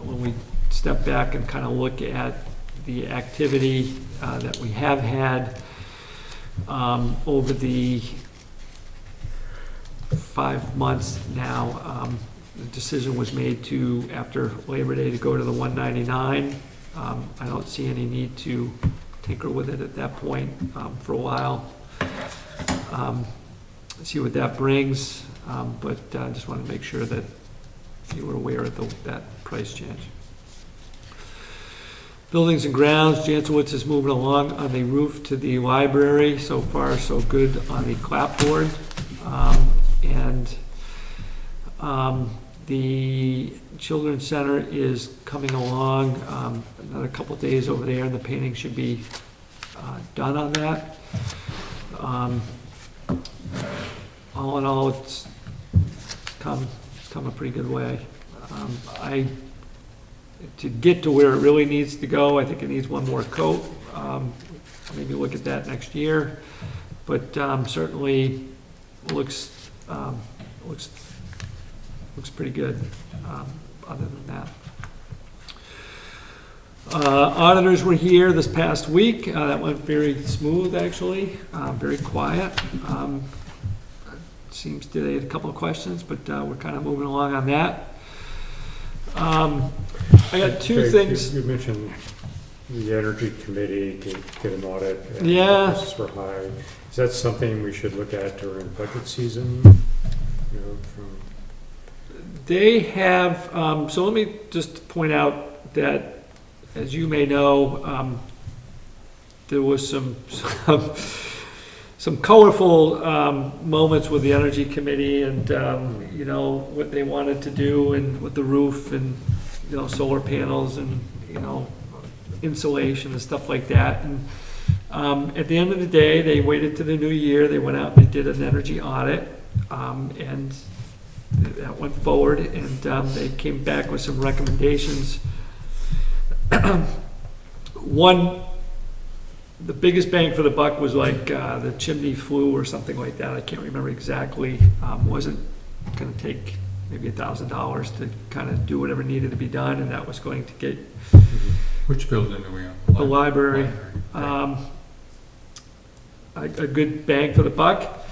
when we step back and kind of look at the activity that we have had over the 5 months now, the decision was made to, after Labor Day, to go to the 199. I don't see any need to tinker with it at that point for a while. See what that brings, but I just want to make sure that you were aware of that price change. Buildings and grounds, Jansowitz is moving along on the roof to the library. So far, so good on the clapboard. The Children's Center is coming along. Another couple of days over there, and the painting should be done on that. All in all, it's come a pretty good way. To get to where it really needs to go, I think it needs one more coat. Maybe look at that next year, but certainly looks pretty good. Other than that, auditors were here this past week. That went very smooth, actually. Very quiet. Seems they had a couple of questions, but we're kind of moving along on that. I got two Jake, things. You mentioned the Energy Committee to get an audit. And Yeah. prices were high. Is that something we should look at during budget season? You know, They have, so let me just point out that, as you may know, there was some colorful moments with the Energy Committee and, you know, what they wanted to do and with the roof and, you know, solar panels and, you know, insulation and stuff like that. And at the end of the day, they waited to the new year. They went out and they did an energy audit, and that went forward, and they came back with some recommendations. One, the biggest bang for the buck was like the chimney flue or something like that. I can't remember exactly. Wasn't going to take maybe $1,000 to kind of do whatever needed to be done, and that was going to get which building are we on? the library. A good bang for the buck.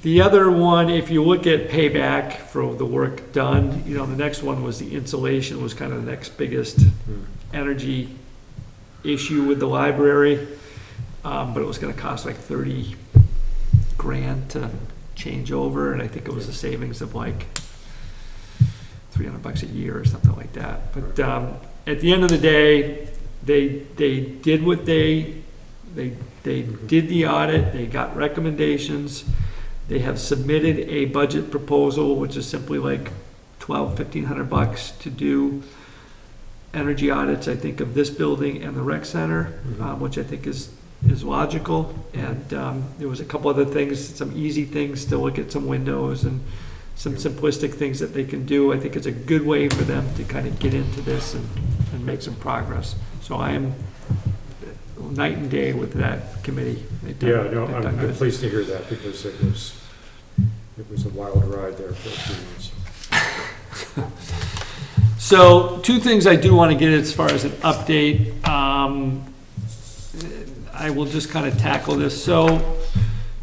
The other one, if you look at payback for the work done, you know, the next one was the insulation was kind of the next biggest energy issue with the library, but it was gonna cost like 30 grand to change over, and I think it was a savings of like $300 a year or something like that. But at the end of the day, they did what they did the audit, they got recommendations, they have submitted a budget proposal, which is simply like $1,500 to do energy audits, I think, of this building and the rec center, which I think is logical. And there was a couple other things, some easy things to look at some windows and some simplistic things that they can do. I think it's a good way for them to kind of get into this and make some progress. So I am night and day with that committee. They've done- Yeah, no, they've done I'm good. pleased to hear that, because it was a wild ride there for a few years. So, two things I do want to get as far as an update. I will just kind of tackle this. So,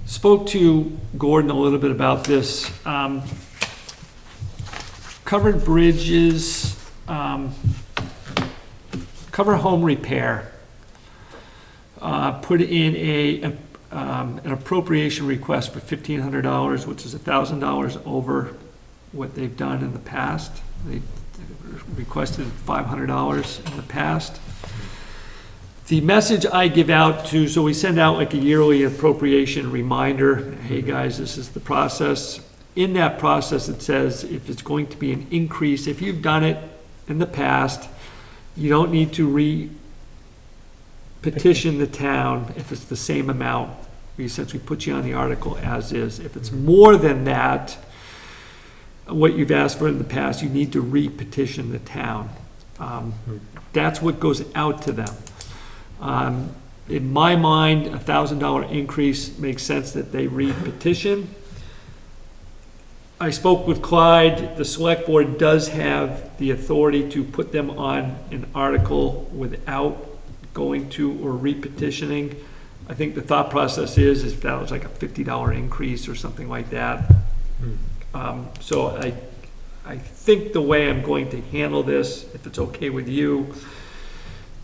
spoke to Gordon a little bit about this. Covered bridges, cover home repair. Put in an appropriation request for $1,500, which is $1,000 over what they've done in the past. They requested $500 in the past. The message I give out to, so we send out like a yearly appropriation reminder, hey guys, this is the process. In that process, it says if it's going to be an increase, if you've done it in the past, you don't need to petition the town if it's the same amount. We essentially put you on the article as is. If it's more than that, what you've asked for in the past, you need to re-petition the town. That's what goes out to them. In my mind, a $1,000 increase makes sense that they re-petition. I spoke with Clyde. The select board does have the authority to put them on an article without going to or re-petitioning. I think the thought process is if that was like a $50 increase or something like that. So I think the way I'm going to handle this, if it's okay with you,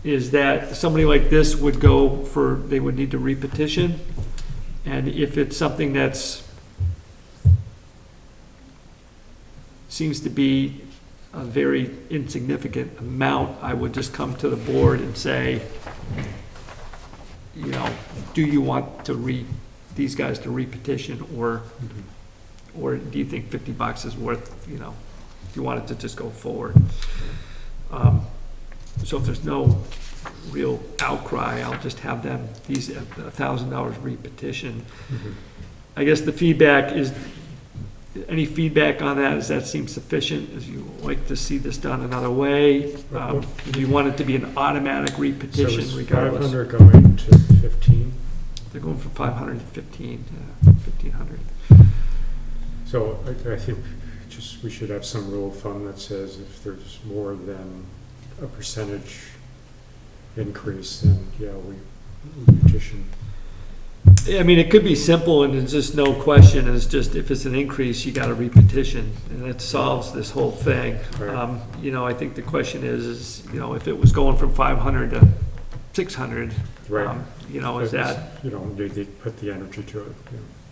is that somebody like this would go for, they would need to re-petition. And if it's something that's seems to be a very insignificant amount, I would just come to the board and say, you know, do you want to these guys to re-petition, or do you think $50 is worth, you know, if you want it to just go forward? So if there's no real outcry, I'll just have them, these $1,000 re-petition. I guess the feedback is, any feedback on that? Does that seem sufficient? As you like to see this done another way? Do you want it to be an automatic re-petition So regardless? 500 going to 15? They're going from 500 to 15, 1,500. So I think just we should have some rule of thumb that says if there's more than a percentage increase, then yeah, we petition. I mean, it could be simple and it's just no question. It's just if it's an increase, you got to re-petition, and it solves this whole thing. Right. You know, I think the question is, you know, if it was going from 500 to 600, Right. You know, is that, You know, they put the energy to it.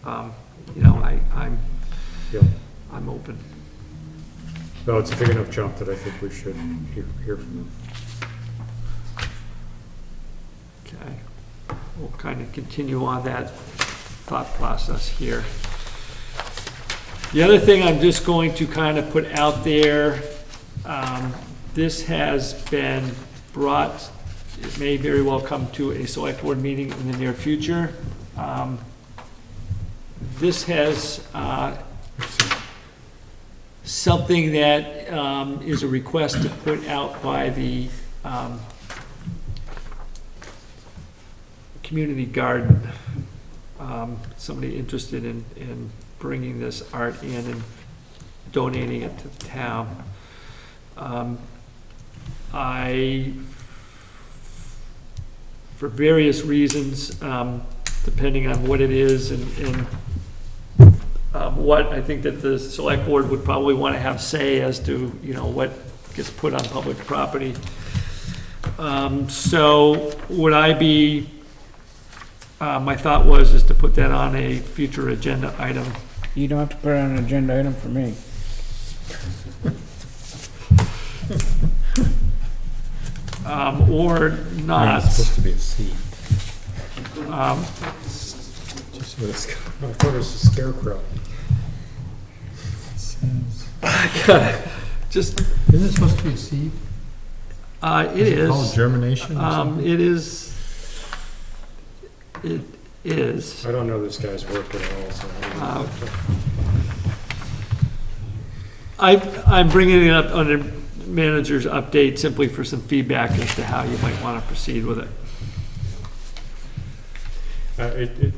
Yeah. you know, Yeah. I'm open. No, it's a big enough jump that I think we should hear from them. Okay. We'll kind of continue on that thought process here. The other thing I'm just going to kind of put out there, this has been brought, it may very well come to a select board meeting in the near future. This has something that is a request to put out by the community garden. Somebody interested in bringing this art in and donating it to the town. For various reasons, depending on what it is and what I think that the select board would probably want to have say as to, you know, what gets put on public property. So would I be, my thought was is to put that on a future agenda item. You don't have to put it on an agenda item for me. Or not. It's supposed to be a seed. Just what it's, I thought it was a scarecrow. Just, Isn't it supposed to be a seed? it Called is. germination or something? It is. I don't know this guy's work at all, so. I'm bringing it up under manager's update simply for some feedback as to how you might want to proceed with it.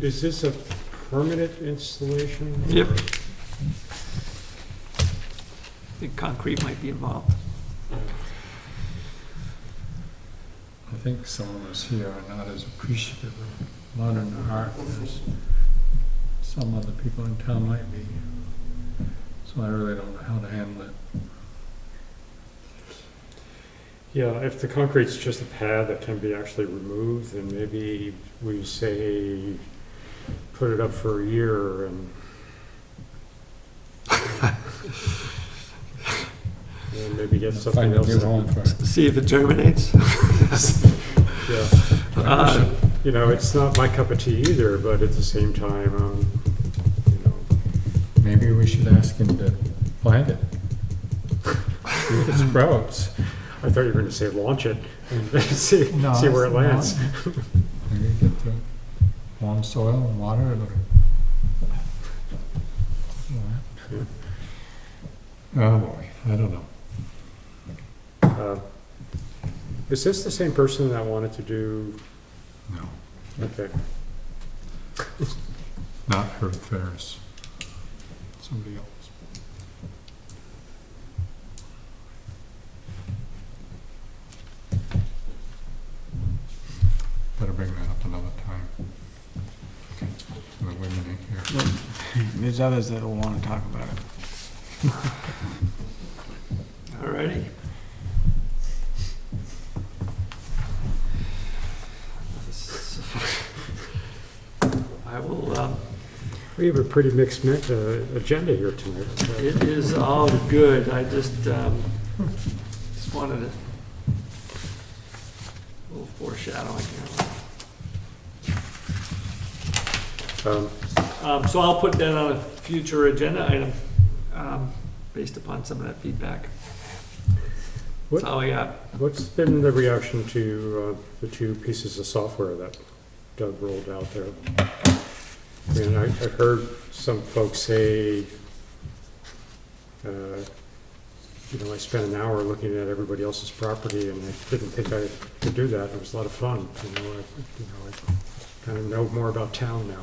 Is this a permanent installation? Yep. or- I think concrete might be involved. I think some of us here are not as appreciative of modern art as some other people in town might be. So I really don't know how to handle it. Yeah, if the concrete's just a pad that can be actually removed, then maybe we say, put it up for a year and and maybe get something Find a else. new home for it. See if it germinates. Yeah. You know, it's not my cup of tea either, but at the same time, you know, Maybe we should ask him to plant it. See if it sprouts. I thought you were going to say launch it and see No, see where it that's lands. Maybe get the warm soil and water it. Oh boy, I don't know. Is this the same person that wanted to do? No, Okay. not Herb Ferris. Somebody else. Better bring that up another time. The women ain't here. There's others that'll want to talk about it. Alrighty. I will, We have a pretty mixed agenda here tonight. it is all good. I just wanted a little foreshadowing here. So I'll put that on a future agenda item, based upon some of that feedback. That's all I got. What's been the reaction to the two pieces of software that Doug rolled out there? I mean, I've heard some folks say, you know, I spent an hour looking at everybody else's property and I didn't think I could do that. It was a lot of fun. You know, I kind of know more about town now.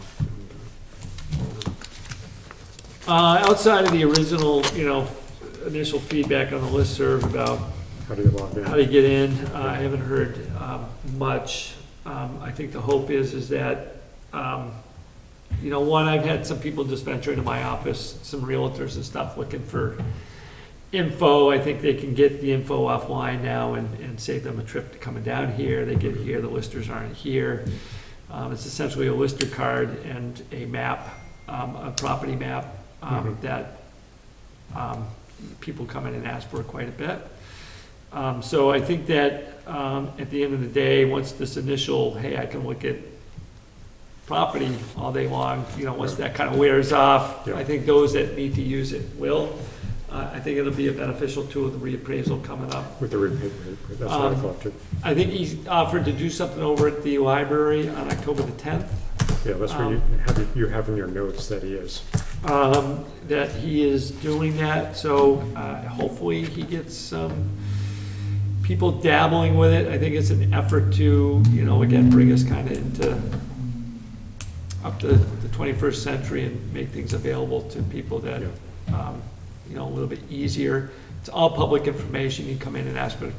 Outside of the original, initial feedback on the listserv about How do you log in? how to get in, I haven't heard much. I think the hope is that, one, I've had some people just venture into my office, some realtors and stuff looking for info. I think they can get the info offline now and save them a trip to coming down here. They get here, the listers aren't here. It's essentially a lister card and a map, a property map that people come in and ask for quite a bit. So I think that at the end of the day, once this initial, hey, I can look at property all day long, once that kind of wears off, Yeah. I think those that need to use it will. I think it'll be a beneficial tool with the reappraisal coming up. With the that's what I thought too. I think he's offered to do something over at the library on October the 10th. Yeah, that's where you have in your notes that he is. That he is doing that, so hopefully he gets some people dabbling with it. I think it's an effort to, again, bring us kind of into up to the 21st century and make things available to people that, a little bit easier. It's all public information. You come in and ask for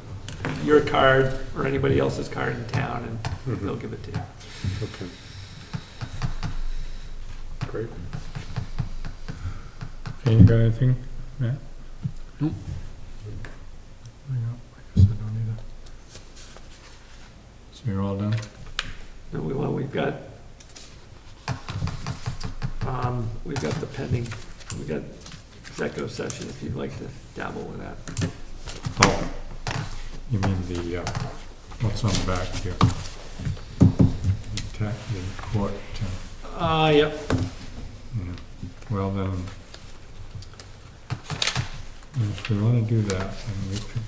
your card or anybody else's card in town, and they'll give it to you. Okay. Great. Okay, you got anything, Matt? Nope. I guess I don't either. we've got the pending, we've got executive session if you'd like to dabble with that. Oh, you mean the, what's on the back here? The court, Yep. yeah. Well then, if we wanna do that, then we could,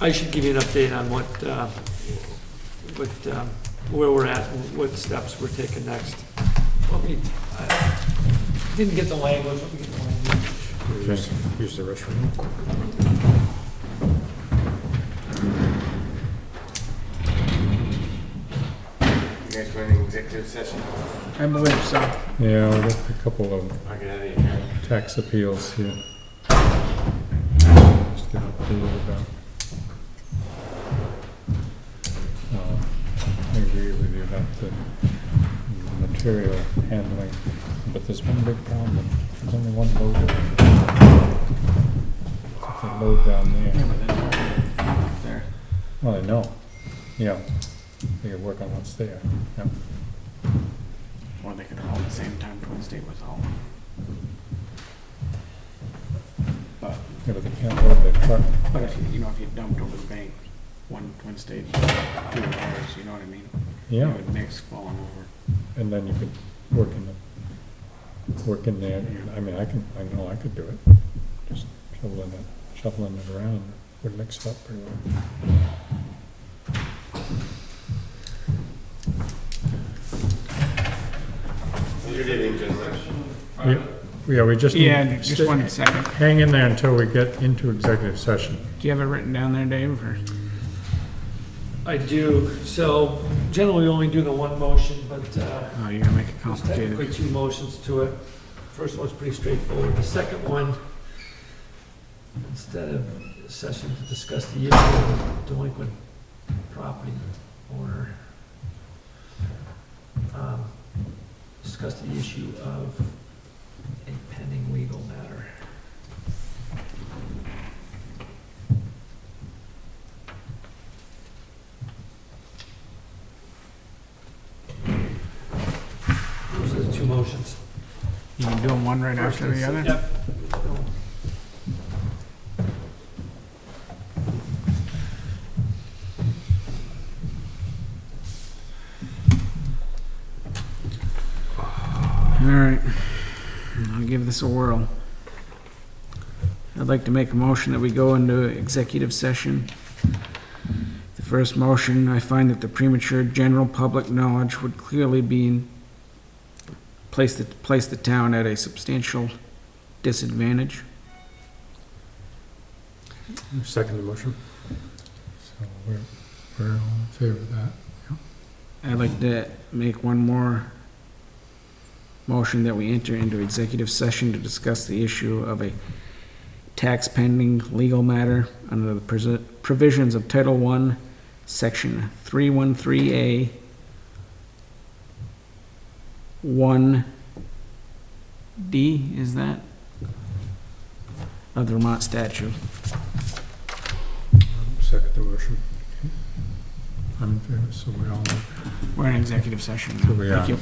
I should give you an update on where we're at, and what steps we're taking next. I didn't get the language, let me get the language. Use the restroom. You guys going to executive session? I believe so. yeah, we got a couple of I'll get out of here. tax appeals here. Just get updated about. I agree with you about the material handling, but there's one big problem. There's only one load there. It's a load down there. There. Well, I know. Yeah. They could work on what's there. Yeah. Or they could haul at the same time Twin State was hauling. But, Yeah, but they can't load their truck. but if you know, if you dumped over the bank, one Twin State, 2 hours, you know what I mean? Yeah. It would mix falling over. And then you could work in there. I mean, I know I could do it. Just shuffling it around would mix it up pretty well. Good evening, gentlemen. Yeah, we just. Yeah, need- just 1 second. Hang in there until we get into executive session. Do you have it written down there, Dave, or? I do, so generally we only do the one motion, but, Oh, you're gonna make it there's complicated. technically 2 motions to it. First one's pretty straightforward. The second one, instead of session to discuss the issue of delinquent property owner, discuss the issue of a pending legal matter. Those are the 2 motions. You can do them one right after the other? Yep. All right, I'll give this a whirl. I'd like to make a motion that we go into executive session. The first motion, I find that the premature general public knowledge would clearly be place the town at a substantial disadvantage. Second the motion. So we're all in favor of that. I'd like to make one more motion that we enter into executive session to discuss the issue of a tax pending legal matter under the provisions of Title I, Section 313A, 1D, is that? Of the Vermont statute. Second the motion. I'm in favor, so we all, We're in executive session So now. we Thank are. you.